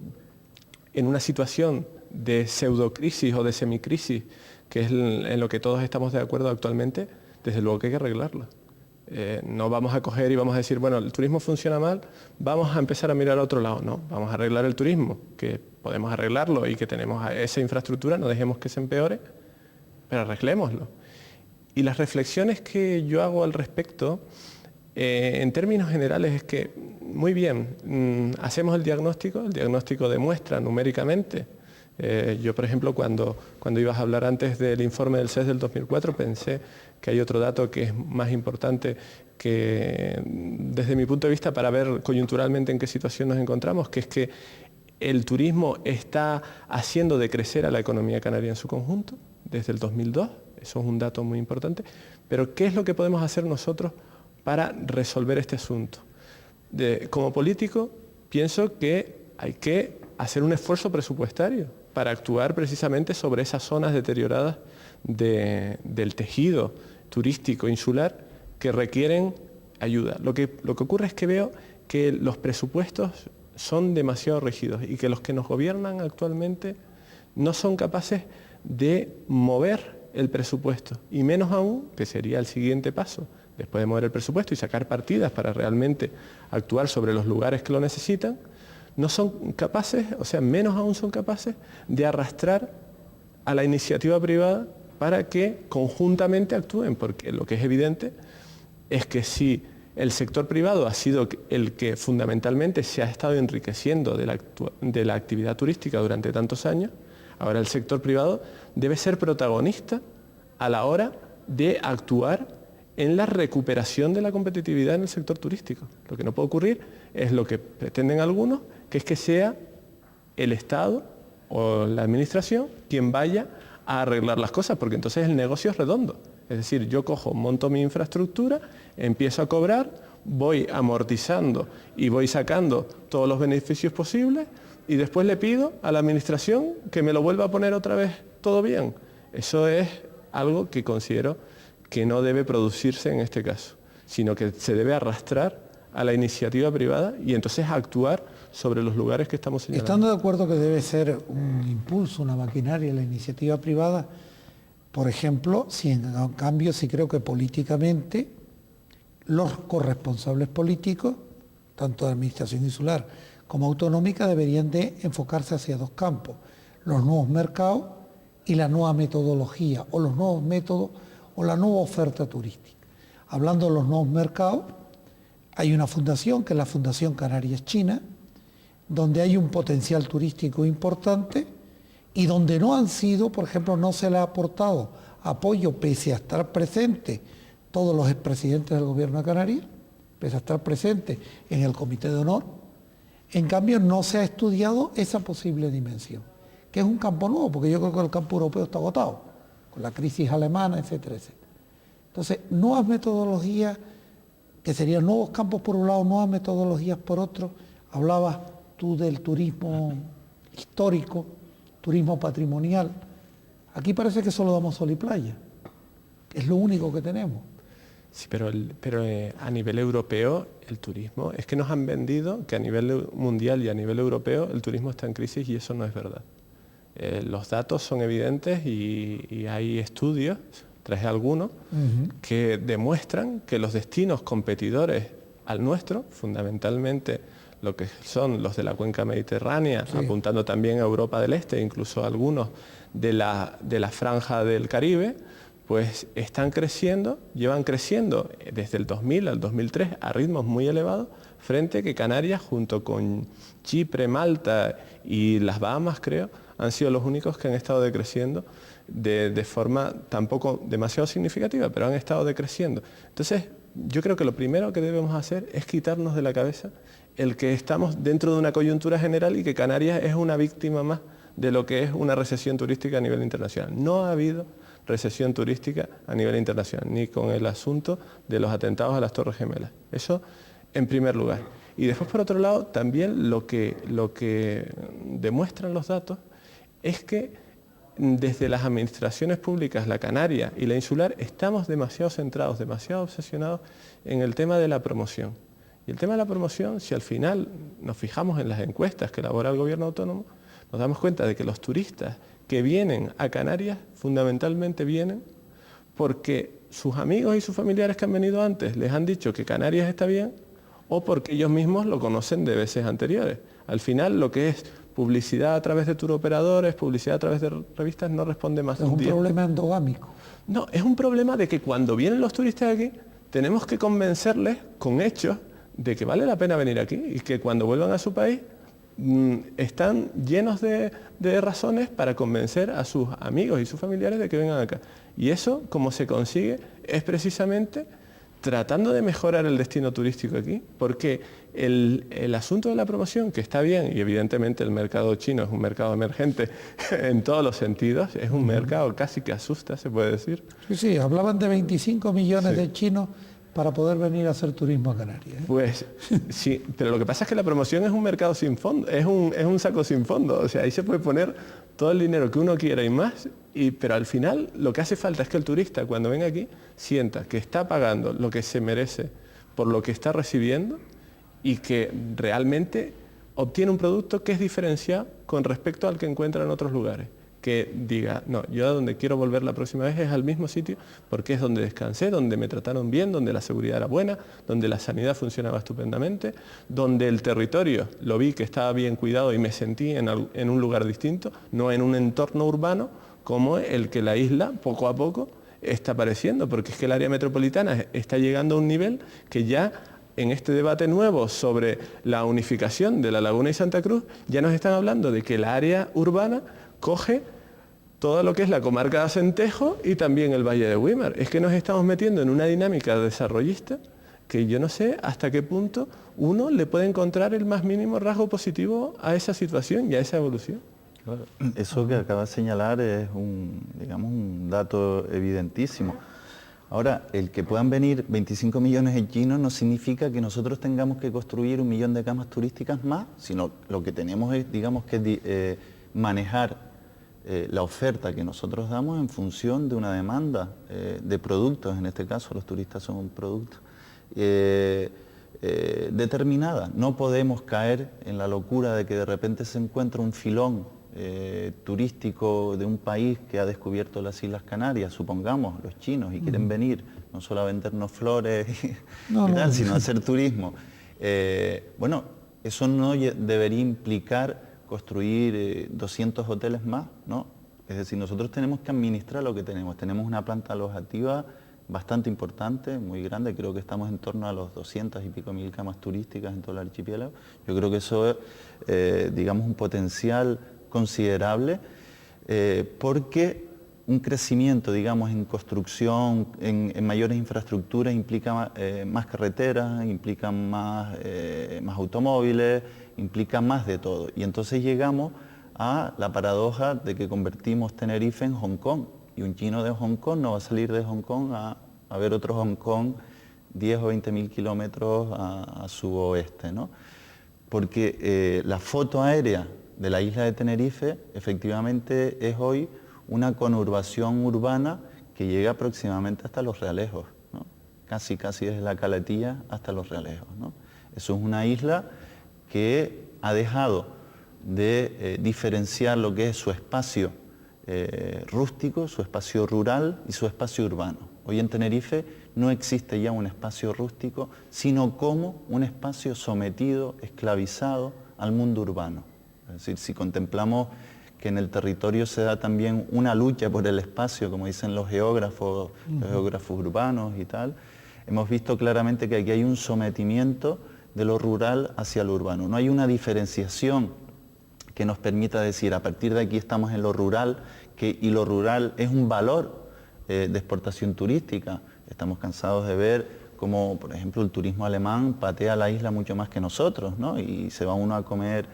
una situación de pseudocrisis o de semicrisis, que es en lo que todos estamos de acuerdo actualmente, desde luego que hay que arreglarlo. No vamos a coger y vamos a decir, bueno, el turismo funciona mal, vamos a empezar a mirar a otro lado. No, vamos a arreglar el turismo, que podemos arreglarlo y que tenemos esa infraestructura, no dejemos que se empeore, pero arreglémoslo. Y las reflexiones que yo hago al respecto, en términos generales, es que, muy bien, hacemos el diagnóstico demuestra numéricamente. Yo, por ejemplo, cuando ibas a hablar antes del informe del CES del 2004, pensé que hay otro dato que es más importante que, desde mi punto de vista, para ver coyunturalmente en qué situación nos encontramos, que es que el turismo está haciendo decrecer a la economía canaria en su conjunto desde el 2002. Eso es un dato muy importante. Pero ¿qué es lo que podemos hacer nosotros para resolver este asunto? Como político, pienso que hay que hacer un esfuerzo presupuestario para actuar precisamente sobre esas zonas deterioradas del tejido turístico insular que requieren ayuda. Lo que ocurre es que veo que los presupuestos son demasiado rígidos y que los que nos gobiernan actualmente no son capaces de mover el presupuesto, y menos aún, que sería el siguiente paso, después de mover el presupuesto y sacar partidas para realmente actuar sobre los lugares que lo necesitan, no son capaces, o sea, menos aún son capaces de arrastrar a la iniciativa privada para que conjuntamente actúen, porque lo que es evidente es que si el sector privado ha sido el que fundamentalmente se ha estado enriqueciendo de la actividad turística durante tantos años, ahora el sector privado debe ser protagonista a la hora de actuar en la recuperación de la competitividad en el sector turístico. Lo que no puede ocurrir es lo que pretenden algunos, que es que sea el Estado o la Administración quien vaya a arreglar las cosas, porque entonces el negocio es redondo. Es decir, yo cojo, monto mi infraestructura, empiezo a cobrar, voy amortizando y voy sacando todos los beneficios posibles y después le pido a la Administración que me lo vuelva a poner otra vez todo bien. Eso es algo que considero que no debe producirse en este caso, sino que se debe arrastrar a la iniciativa privada y entonces actuar sobre los lugares que estamos señalando. Estando de acuerdo que debe ser un impulso, una maquinaria la iniciativa privada, por ejemplo, si en cambio sí creo que políticamente los corresponsables políticos, tanto de administración insular como autonómica, deberían de enfocarse hacia dos campos: los nuevos mercados y la nueva metodología, o los nuevos métodos, o la nueva oferta turística. Hablando de los nuevos mercados, hay una fundación, que es la Fundación Canarias China, donde hay un potencial turístico importante Y donde no han sido, por ejemplo, no se le ha aportado apoyo pese a estar presentes todos los expresidentes del gobierno de Canarias, pese a estar presentes en el Comité de Honor. En cambio, no se ha estudiado esa posible dimensión, que es un campo nuevo, porque yo creo que el campo europeo está agotado, con la crisis alemana, etcétera, etcétera. Entonces, nuevas metodologías, que serían nuevos campos por un lado, nuevas metodologías por otro. Hablabas tú del turismo histórico, turismo patrimonial. Aquí parece que solo damos sol y playa, es lo único que tenemos. Sí, pero a nivel europeo el turismo, es que nos han vendido que a nivel mundial y a nivel europeo el turismo está en crisis y eso no es verdad. Los datos son evidentes y hay estudios, traje algunos, que demuestran que los destinos competidores al nuestro, fundamentalmente lo que son los de la cuenca mediterránea, sí, apuntando también a Europa del Este, incluso algunos de la franja del Caribe, pues están creciendo, llevan creciendo desde el 2000 al 2003 a ritmos muy elevados, frente a que Canarias, junto con Chipre, Malta y las Bahamas, creo, han sido los únicos que han estado decreciendo de forma tampoco demasiado significativa, pero han estado decreciendo. Entonces, yo creo que lo primero que debemos hacer es quitarnos de la cabeza el que estamos dentro de una coyuntura general y que Canarias es una víctima más de lo que es una recesión turística a nivel internacional. No ha habido recesión turística a nivel internacional, ni con el asunto de los atentados a las Torres Gemelas. Eso en primer lugar. Y después, por otro lado, también lo que demuestran los datos es que desde las administraciones públicas, la canaria y la insular, estamos demasiado centrados, demasiado obsesionados en el tema de la promoción. Y el tema de la promoción, si al final nos fijamos en las encuestas que elabora el gobierno autónomo, nos damos cuenta de que los turistas que vienen a Canarias fundamentalmente vienen porque sus amigos y sus familiares que han venido antes les han dicho que Canarias está bien o porque ellos mismos lo conocen de veces anteriores. Al final, lo que es publicidad a través de turoperadores, publicidad a través de revistas, no responde más. Es un problema endogámico. No, es un problema de que cuando vienen los turistas aquí, tenemos que convencerles con hechos de que vale la pena venir aquí y que cuando vuelvan a su país están llenos de razones para convencer a sus amigos y sus familiares de que vengan acá. Y eso, como se consigue, es precisamente tratando de mejorar el destino turístico aquí, porque el asunto de la promoción, que está bien, y evidentemente el mercado chino es un mercado emergente en todos los sentidos, es un mercado casi que asusta, se puede decir. Sí, sí, hablaban de 25 millones de chinos para poder venir a hacer turismo a Canarias, ¿eh? Pues sí, pero lo que pasa es que la promoción es un mercado sin fondo, es un saco sin fondo, o sea, ahí se puede poner todo el dinero que uno quiera y más, pero al final lo que hace falta es que el turista cuando venga aquí sienta que está pagando lo que se merece por lo que está recibiendo y que realmente obtiene un producto que es diferenciado con respecto al que encuentra en otros lugares. Que diga, no, yo a donde quiero volver la próxima vez es al mismo sitio porque es donde descansé, donde me trataron bien, donde la seguridad era buena, donde la sanidad funcionaba estupendamente, donde el territorio lo vi que estaba bien cuidado y me sentí en un lugar distinto, no en un entorno urbano como el que la isla poco a poco está apareciendo, porque es que el área metropolitana está llegando a un nivel que ya en este debate nuevo sobre la unificación de La Laguna y Santa Cruz, ya nos están hablando de que el área urbana coge todo lo que es la comarca de Acentejo y también el Valle de Güímar. Es que nos estamos metiendo en una dinámica desarrollista que yo no sé hasta qué punto uno le puede encontrar el más mínimo rasgo positivo a esa situación y a esa evolución. Claro, eso que acaba de señalar es un dato evidentísimo. Ahora, el que puedan venir 25 millones de chinos no significa que nosotros tengamos que construir 1 millón de camas turísticas más, sino lo que tenemos es, digamos, que manejar la oferta que nosotros damos en función de una demanda de productos, en este caso los turistas son un producto, determinada. No podemos caer en la locura de que de repente se encuentra un filón turístico de un país que ha descubierto las Islas Canarias, supongamos, los chinos, y quieren venir no solo a vendernos flores sino a hacer turismo. Bueno, eso no debería implicar construir 200 hoteles más, ¿no? Es decir, nosotros tenemos que administrar lo que tenemos. Tenemos una planta alojativa bastante importante, muy grande, creo que estamos en torno a los 200 y pico mil camas turísticas en todo el archipiélago. Yo creo que eso es, digamos, un potencial considerable porque un crecimiento, digamos, en construcción, en mayores infraestructuras, implica más carreteras, implica más automóviles, implica más de todo. Y entonces llegamos a la paradoja de que convertimos Tenerife en Hong Kong. Y un chino de Hong Kong no va a salir de Hong Kong a ver otro Hong Kong 10 o 20 mil kilómetros a su oeste, ¿no? Porque la foto aérea de la isla de Tenerife efectivamente es hoy una conurbación urbana que llega aproximadamente hasta Los Realejos, ¿no? Casi desde la Calatilla hasta Los Realejos, ¿no? Eso es una isla que ha dejado de diferenciar lo que es su espacio rústico, su espacio rural y su espacio urbano. Hoy en Tenerife no existe ya un espacio rústico, sino como un espacio sometido, esclavizado al mundo urbano. Es decir, si contemplamos que en el territorio se da también una lucha por el espacio, como dicen los geógrafos urbanos y tal, hemos visto claramente que aquí hay un sometimiento de lo rural hacia lo urbano. No hay una diferenciación que nos permita decir, a partir de aquí estamos en lo rural, y lo rural es un valor de exportación turística. Estamos cansados de ver cómo, por ejemplo, el turismo alemán patea la isla mucho más que nosotros, ¿no? Y se va uno a comer,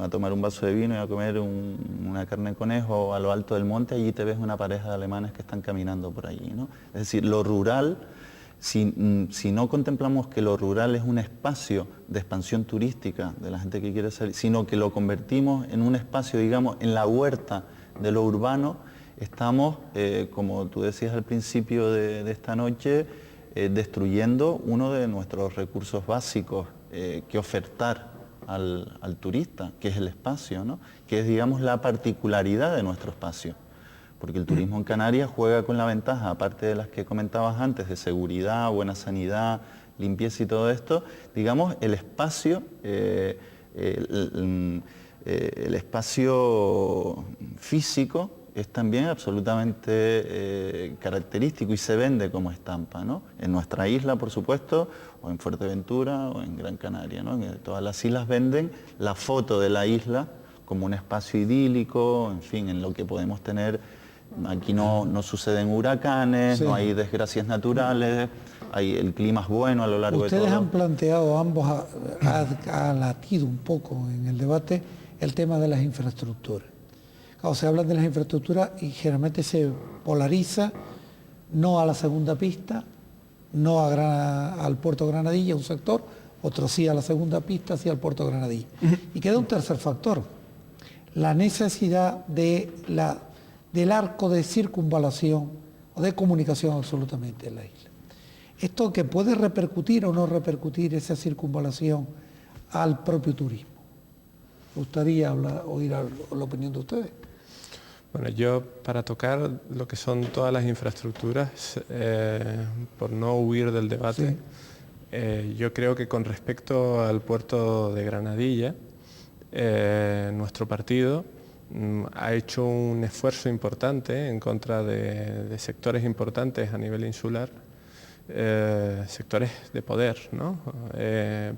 a tomar un vaso de vino y a comer una carne de conejo a lo alto del monte, allí te ves una pareja de alemanes que están caminando por allí, ¿no? Es decir, lo rural, si no contemplamos que lo rural es un espacio de expansión turística de la gente que quiere salir, sino que lo convertimos en un espacio, digamos, en la huerta de lo urbano, estamos, como tú decías al principio de esta noche, destruyendo uno de nuestros recursos básicos que ofertar al turista, que es el espacio, ¿no? Que es, digamos, la particularidad de nuestro espacio. Porque el turismo en Canarias juega con la ventaja, aparte de las que comentabas antes, de seguridad, buena sanidad, limpieza y todo esto, digamos, el espacio, el espacio físico es también absolutamente característico y se vende como estampa, ¿no? En nuestra isla, por supuesto, o en Fuerteventura o en Gran Canaria, ¿no? En todas las islas venden la foto de la isla como un espacio idílico, en fin, en lo que podemos tener. Aquí no suceden huracanes, sí, no hay desgracias naturales, el clima es bueno a lo largo de todo. Ustedes han planteado, ambos ha latido un poco en el debate el tema de las infraestructuras. Cuando se habla de las infraestructuras y generalmente se polariza no a la segunda pista, no al puerto Granadilla, un sector, otro sí a la segunda pista, sí al puerto Granadilla. Y queda un tercer factor, la necesidad del arco de circunvalación o de comunicación absolutamente en la isla. Esto que puede repercutir o no repercutir esa circunvalación al propio turismo. Me gustaría oír la opinión de ustedes. Bueno, yo para tocar lo que son todas las infraestructuras, por no huir del debate, sí, yo creo que con respecto al puerto de Granadilla, nuestro partido ha hecho un esfuerzo importante en contra de sectores importantes a nivel insular, sectores de poder, ¿no?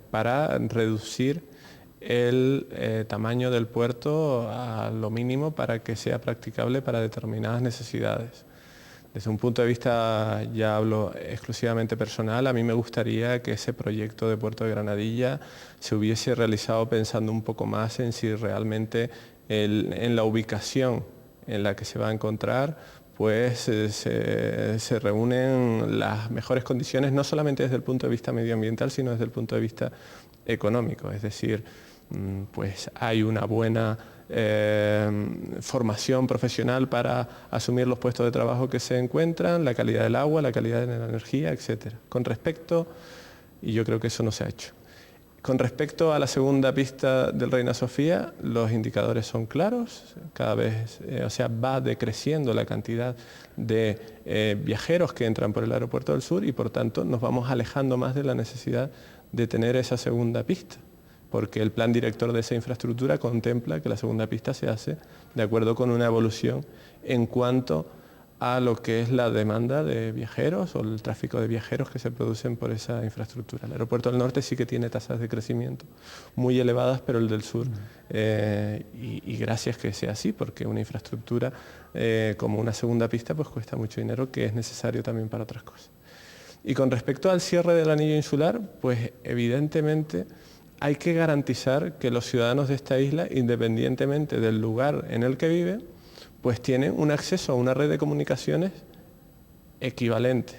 Para reducir el tamaño del puerto a lo mínimo para que sea practicable para determinadas necesidades. Desde un punto de vista, ya hablo exclusivamente personal, a mí me gustaría que ese proyecto de Puerto de Granadilla se hubiese realizado pensando un poco más en si realmente en la ubicación en la que se va a encontrar, pues se reúnen las mejores condiciones, no solamente desde el punto de vista medioambiental, sino desde el punto de vista económico. Es decir, pues hay una buena formación profesional para asumir los puestos de trabajo que se encuentran, la calidad del agua, la calidad de la energía, etc. Con respecto, y yo creo que eso no se ha hecho. Con respecto a la segunda pista del Reina Sofía, los indicadores son claros, cada vez, va decreciendo la cantidad de viajeros que entran por el aeropuerto del sur y por tanto nos vamos alejando más de la necesidad de tener esa segunda pista, porque el plan director de esa infraestructura contempla que la segunda pista se hace de acuerdo con una evolución en cuanto a lo que es la demanda de viajeros o el tráfico de viajeros que se producen por esa infraestructura. El aeropuerto del norte sí que tiene tasas de crecimiento muy elevadas, pero el del sur, y gracias que sea así, porque una infraestructura como una segunda pista pues cuesta mucho dinero, que es necesario también para otras cosas. Y con respecto al cierre del anillo insular, pues evidentemente hay que garantizar que los ciudadanos de esta isla, independientemente del lugar en el que viven, pues tienen un acceso a una red de comunicaciones equivalente,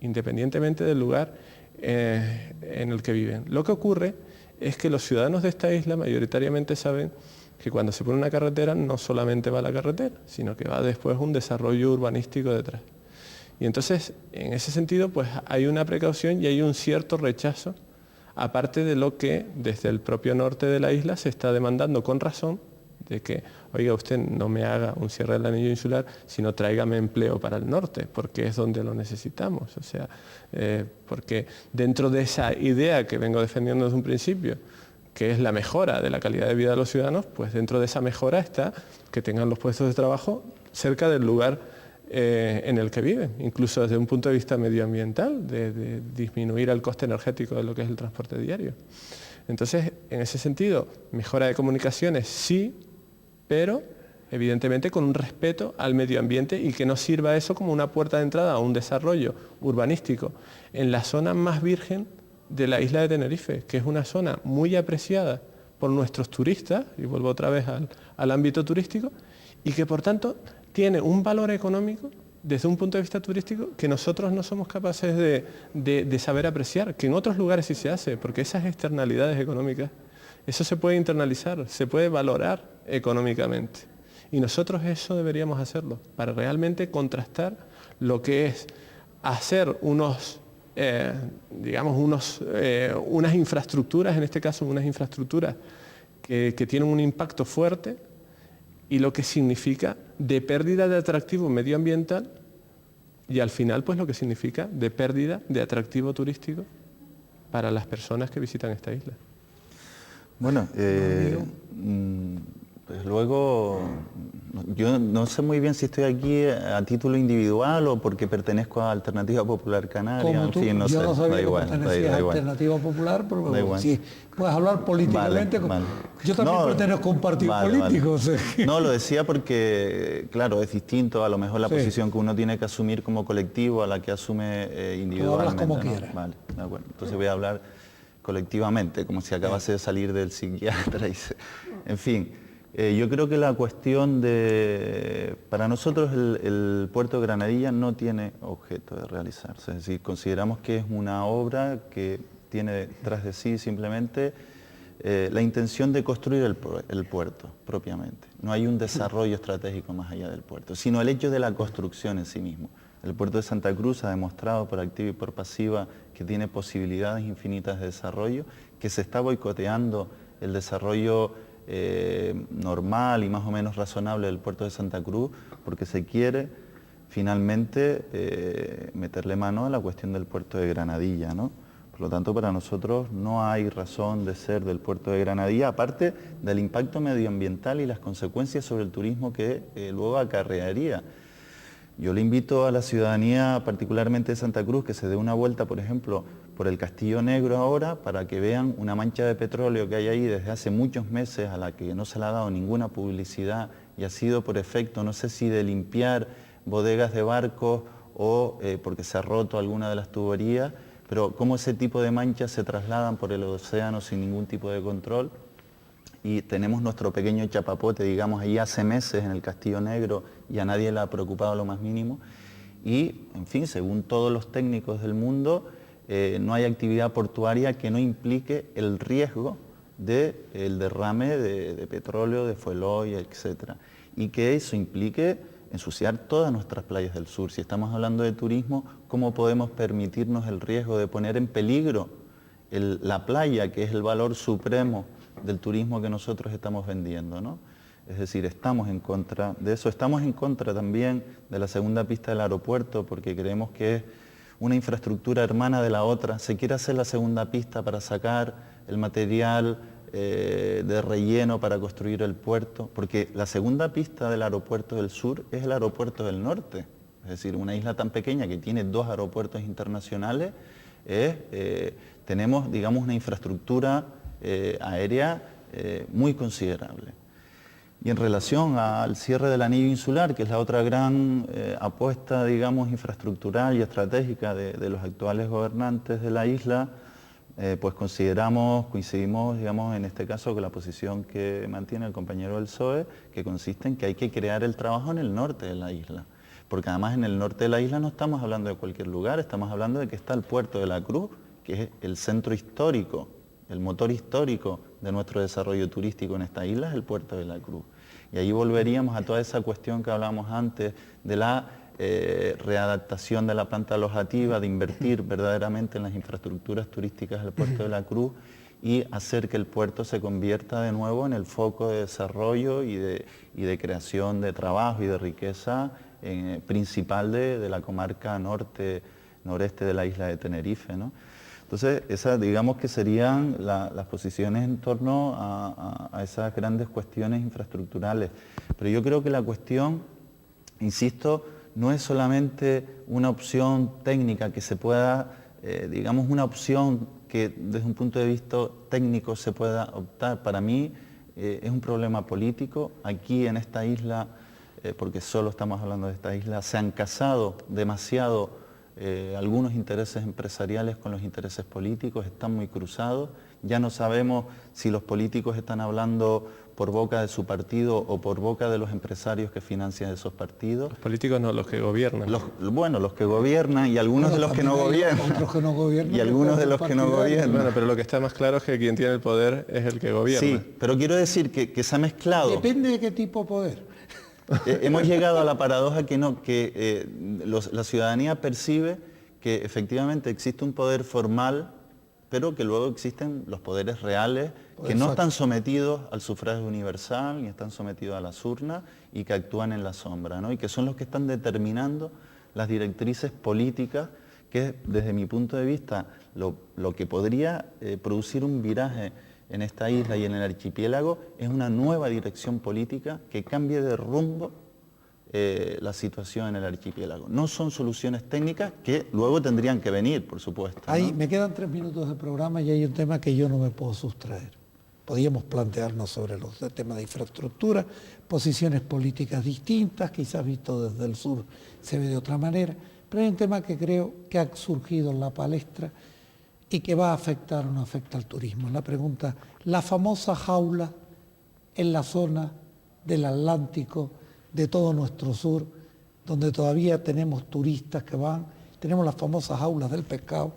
independientemente del lugar en el que viven. Lo que ocurre es que los ciudadanos de esta isla mayoritariamente saben que cuando se pone una carretera no solamente va la carretera, sino que va después un desarrollo urbanístico detrás. Y entonces, en ese sentido, pues hay una precaución y hay un cierto rechazo, aparte de lo que desde el propio norte de la isla se está demandando con razón, de que, oiga, usted no me haga un cierre del anillo insular, sino tráigame empleo para el norte, porque es donde lo necesitamos. O sea, porque dentro de esa idea que vengo defendiendo desde un principio, que es la mejora de la calidad de vida de los ciudadanos, pues dentro de esa mejora está que tengan los puestos de trabajo cerca del lugar en el que viven, incluso desde un punto de vista medioambiental, de disminuir el coste energético de lo que es el transporte diario. Entonces, en ese sentido, mejora de comunicaciones sí, pero evidentemente con un respeto al medio ambiente y que no sirva eso como una puerta de entrada a un desarrollo urbanístico en la zona más virgen de la isla de Tenerife, que es una zona muy apreciada por nuestros turistas, y vuelvo otra vez al ámbito turístico, y que por tanto tiene un valor económico desde un punto de vista turístico que nosotros no somos capaces de saber apreciar, que en otros lugares sí se hace, porque esas externalidades económicas, eso se puede internalizar, se puede valorar económicamente. Y nosotros eso deberíamos hacerlo, para realmente contrastar lo que es hacer unas infraestructuras, en este caso unas infraestructuras que tienen un impacto fuerte, y lo que significa de pérdida de atractivo medioambiental y al final pues lo que significa de pérdida de atractivo turístico para las personas que visitan esta isla. Bueno, pues luego, yo no sé muy bien si estoy aquí a título individual o porque pertenezco a Alternativa Popular Canaria. Como tú, en fin, no yo sé, no sabía da que igual, pertenecías a Alternativa Popular, pero sí, puedes hablar políticamente. Vale. Yo también pertenezco a un partido político. Vale. O sea. No, lo decía porque, claro, es distinto a lo mejor la posición que uno tiene que asumir como colectivo a la que asume individualmente. Tú hablas como ¿no? quieras. Vale, de acuerdo. Entonces voy a hablar colectivamente, como si acabase de salir del psiquiatra. En fin. Yo creo que la cuestión para nosotros el puerto de Granadilla no tiene objeto de realizarse, es decir, consideramos que es una obra que tiene tras de sí simplemente la intención de construir el puerto propiamente. No hay un desarrollo estratégico más allá del puerto, sino el hecho de la construcción en sí mismo. El puerto de Santa Cruz ha demostrado por activa y por pasiva que tiene posibilidades infinitas de desarrollo, que se está boicoteando el desarrollo normal y más o menos razonable del puerto de Santa Cruz, porque se quiere finalmente meterle mano a la cuestión del puerto de Granadilla, ¿no? Por lo tanto, para nosotros no hay razón de ser del puerto de Granadilla, aparte del impacto medioambiental y las consecuencias sobre el turismo que luego acarrearía. Yo le invito a la ciudadanía, particularmente de Santa Cruz, que se dé una vuelta, por ejemplo, por el Castillo Negro ahora, para que vean una mancha de petróleo que hay ahí desde hace muchos meses, a la que no se le ha dado ninguna publicidad, y ha sido por efecto, no sé si de limpiar bodegas de barcos o porque se ha roto alguna de las tuberías, pero cómo ese tipo de manchas se trasladan por el océano sin ningún tipo de control. Y tenemos nuestro pequeño chapapote, digamos, ahí hace meses en el Castillo Negro y a nadie le ha preocupado lo más mínimo. Y, en fin, según todos los técnicos del mundo, no hay actividad portuaria que no implique el riesgo del derrame de petróleo, de fuel oil, etc. Y que eso implique ensuciar todas nuestras playas del sur. Si estamos hablando de turismo, ¿cómo podemos permitirnos el riesgo de poner en peligro la playa, que es el valor supremo del turismo que nosotros estamos vendiendo, ¿no? Es decir, estamos en contra de eso, estamos en contra también de la segunda pista del aeropuerto porque creemos que es una infraestructura hermana de la otra. Se quiere hacer la segunda pista para sacar el material de relleno para construir el puerto, porque la segunda pista del aeropuerto del sur es el aeropuerto del norte. Es decir, una isla tan pequeña que tiene 2 aeropuertos internacionales, tenemos, digamos, una infraestructura aérea muy considerable. Y en relación al cierre del anillo insular, que es la otra gran apuesta, digamos, infraestructural y estratégica de los actuales gobernantes de la isla, pues coincidimos, digamos, en este caso con la posición que mantiene el compañero del PSOE, que consiste en que hay que crear el trabajo en el norte de la isla. Porque además en el norte de la isla no estamos hablando de cualquier lugar, estamos hablando de que está el puerto de la Cruz, que es el centro histórico, el motor histórico de nuestro desarrollo turístico en esta isla, es el puerto de la Cruz. Y ahí volveríamos a toda esa cuestión que hablábamos antes de la readaptación de la planta alojativa, de invertir verdaderamente en las infraestructuras turísticas del puerto de la Cruz y hacer que el puerto se convierta de nuevo en el foco de desarrollo y de creación de trabajo y de riqueza principal de la comarca noreste de la isla de Tenerife, ¿no? Entonces, esas, digamos que serían las posiciones en torno a esas grandes cuestiones infraestructurales. Pero yo creo que la cuestión, insisto, no es solamente una opción técnica que se pueda, digamos, una opción que desde un punto de vista técnico se pueda optar. Para mí es un problema político. Aquí en esta isla, porque solo estamos hablando de esta isla, se han casado demasiado algunos intereses empresariales con los intereses políticos, están muy cruzados. Ya no sabemos si los políticos están hablando por boca de su partido o por boca de los empresarios que financian esos partidos. Los políticos no, los que gobiernan. Los que gobiernan y algunos de los que no gobiernan. Otros que no gobiernan. Y algunos de los que no gobiernan. Bueno, pero lo que está más claro es que quien tiene el poder es el que gobierna. Sí, pero quiero decir que se ha mezclado. Depende de qué tipo de poder. Hemos llegado a la paradoja la ciudadanía percibe que efectivamente existe un poder formal, pero que luego existen los poderes reales que no están sometidos al sufragio universal ni están sometidos a las urnas y que actúan en la sombra, ¿no? Y que son los que están determinando las directrices políticas que desde mi punto de vista lo que podría producir un viraje en esta isla y en el archipiélago es una nueva dirección política que cambie de rumbo la situación en el archipiélago. No son soluciones técnicas que luego tendrían que venir, por supuesto, ¿no? Ahí me quedan 3 minutos de programa y hay un tema que yo no me puedo sustraer. Podríamos plantearnos sobre los temas de infraestructura, posiciones políticas distintas, quizás visto desde el sur se ve de otra manera, pero hay un tema que creo que ha surgido en la palestra y que va a afectar o no afecta al turismo. La pregunta, la famosa jaula en la zona del Atlántico, de todo nuestro sur, donde todavía tenemos turistas que van, tenemos las famosas jaulas del pescado,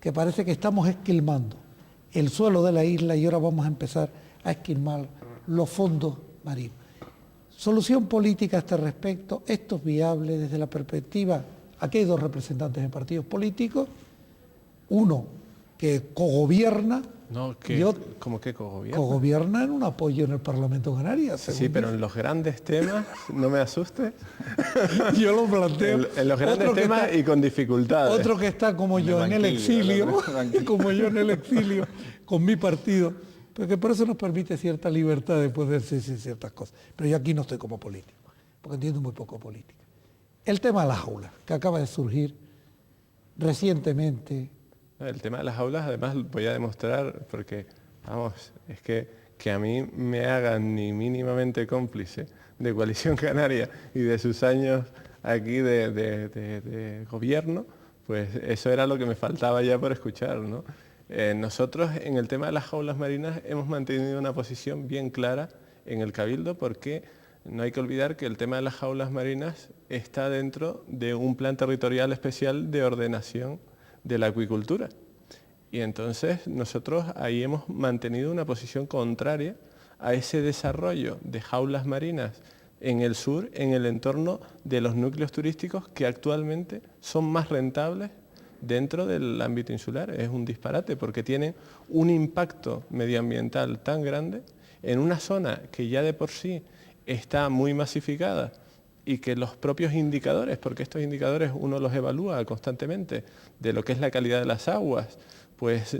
que parece que estamos esquilmando el suelo de la isla y ahora vamos a empezar a esquilmar los fondos marinos. Solución política a este respecto, esto es viable desde la perspectiva, aquí hay 2 representantes de partidos políticos, uno que cogobierna, No, ¿cómo que cogobierna? Cogobierna en un apoyo en el Parlamento de Canarias. Sí, pero en los grandes temas, no me asustes. Yo lo planteo. En los grandes temas y con dificultades. Otro que está como yo en el exilio, con mi partido, porque por eso nos permite cierta libertad de poder decir ciertas cosas. Pero yo aquí no estoy como político, porque entiendo muy poco política. El tema de las jaulas, que acaba de surgir recientemente. El tema de las aulas, además, voy a demostrar, porque, vamos, es que a mí me hagan ni mínimamente cómplice de Coalición Canaria y de sus años aquí de gobierno, pues eso era lo que me faltaba ya por escuchar, ¿no? Nosotros, en el tema de las jaulas marinas, hemos mantenido una posición bien clara en el Cabildo, porque no hay que olvidar que el tema de las jaulas marinas está dentro de un plan territorial especial de ordenación de la acuicultura. Y entonces nosotros ahí hemos mantenido una posición contraria a ese desarrollo de jaulas marinas en el sur, en el entorno de los núcleos turísticos que actualmente son más rentables dentro del ámbito insular. Es un disparate porque tienen un impacto medioambiental tan grande en una zona que ya de por sí está muy masificada y que los propios indicadores, porque estos indicadores uno los evalúa constantemente, de lo que es la calidad de las aguas, pues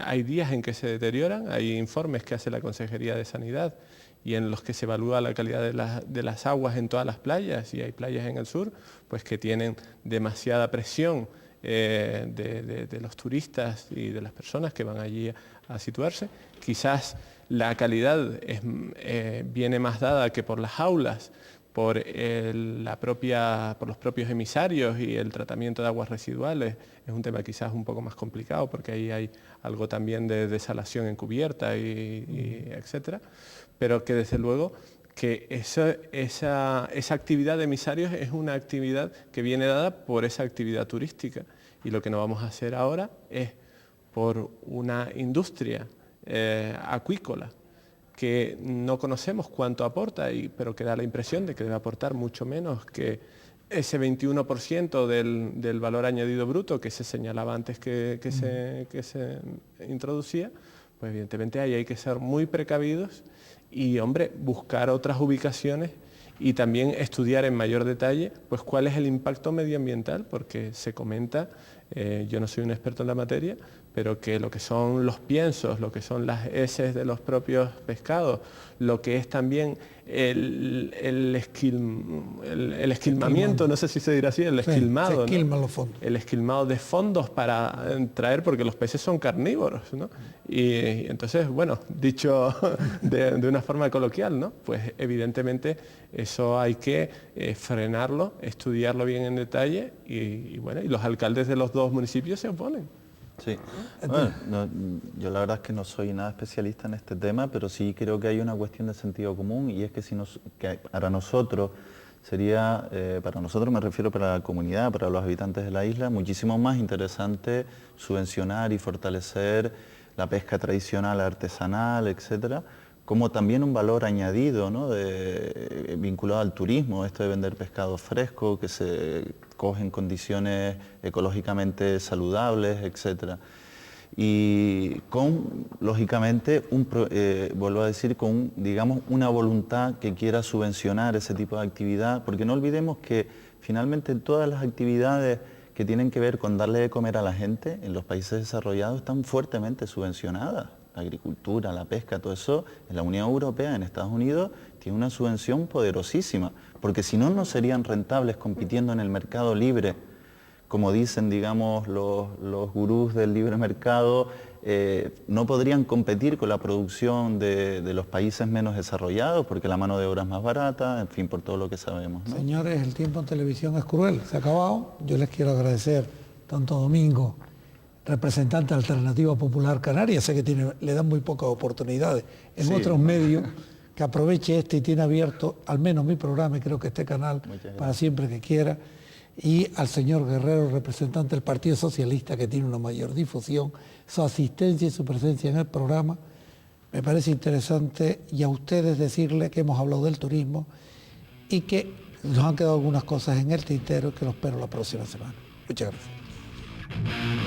hay días en que se deterioran, hay informes que hace la Consejería de Sanidad y en los que se evalúa la calidad de las aguas en todas las playas, y hay playas en el sur pues que tienen demasiada presión de los turistas y de las personas que van allí a situarse. Quizás la calidad viene más dada que por las jaulas, por los propios emisarios y el tratamiento de aguas residuales. Es un tema quizás un poco más complicado porque ahí hay algo también de desalación encubierta y etcétera, pero que desde luego que esa actividad de emisarios es una actividad que viene dada por esa actividad turística, y lo que no vamos a hacer ahora es por una industria acuícola que no conocemos cuánto aporta, pero que da la impresión de que debe aportar mucho menos que ese 21% del valor añadido bruto que se señalaba antes que se introducía. Pues evidentemente ahí hay que ser muy precavidos y, hombre, buscar otras ubicaciones y también estudiar en mayor detalle pues cuál es el impacto medioambiental, porque se comenta, yo no soy un experto en la materia, pero que lo que son los piensos, lo que son las heces de los propios pescados, lo que es también el esquilmamiento, no sé si se dirá así, el esquilmado, se esquilman, ¿no? los fondos. El esquilmado de fondos para traer, porque los peces son carnívoros, ¿no? Y entonces, bueno, dicho de una forma coloquial, ¿no? Pues evidentemente eso hay que frenarlo, estudiarlo bien en detalle y bueno, y los alcaldes de los dos municipios se oponen. Sí, bueno, yo la verdad es que no soy nada especialista en este tema, pero sí creo que hay una cuestión de sentido común, y es que para nosotros sería, para nosotros me refiero para la comunidad, para los habitantes de la isla, muchísimo más interesante subvencionar y fortalecer la pesca tradicional, artesanal, etcétera, como también un valor añadido, ¿no? Vinculado al turismo, esto de vender pescado fresco, que se coge en condiciones ecológicamente saludables, etc. Y con, lógicamente, vuelvo a decir, con digamos, una voluntad que quiera subvencionar ese tipo de actividad, porque no olvidemos que finalmente todas las actividades que tienen que ver con darle de comer a la gente en los países desarrollados están fuertemente subvencionadas. La agricultura, la pesca, todo eso, en la Unión Europea, en Estados Unidos, tiene una subvención poderosísima, porque si no, no serían rentables compitiendo en el mercado libre. Como dicen, digamos, los gurús del libre mercado, no podrían competir con la producción de los países menos desarrollados, porque la mano de obra es más barata, en fin, por todo lo que sabemos, ¿no? Señores, el tiempo en televisión es cruel, se ha acabado. Yo les quiero agradecer tanto a Domingo, representante de Alternativa Popular Canaria, sé que le dan muy pocas oportunidades en otros medios, que aproveche este y tiene abierto al menos mi programa y creo que este canal para siempre que quiera, y al señor Guerrero, representante del Partido Socialista, que tiene una mayor difusión, su asistencia y su presencia en el programa. Me parece interesante, y a ustedes decirles que hemos hablado del turismo y que nos han quedado algunas cosas en el tintero que lo espero la próxima semana. Muchas gracias.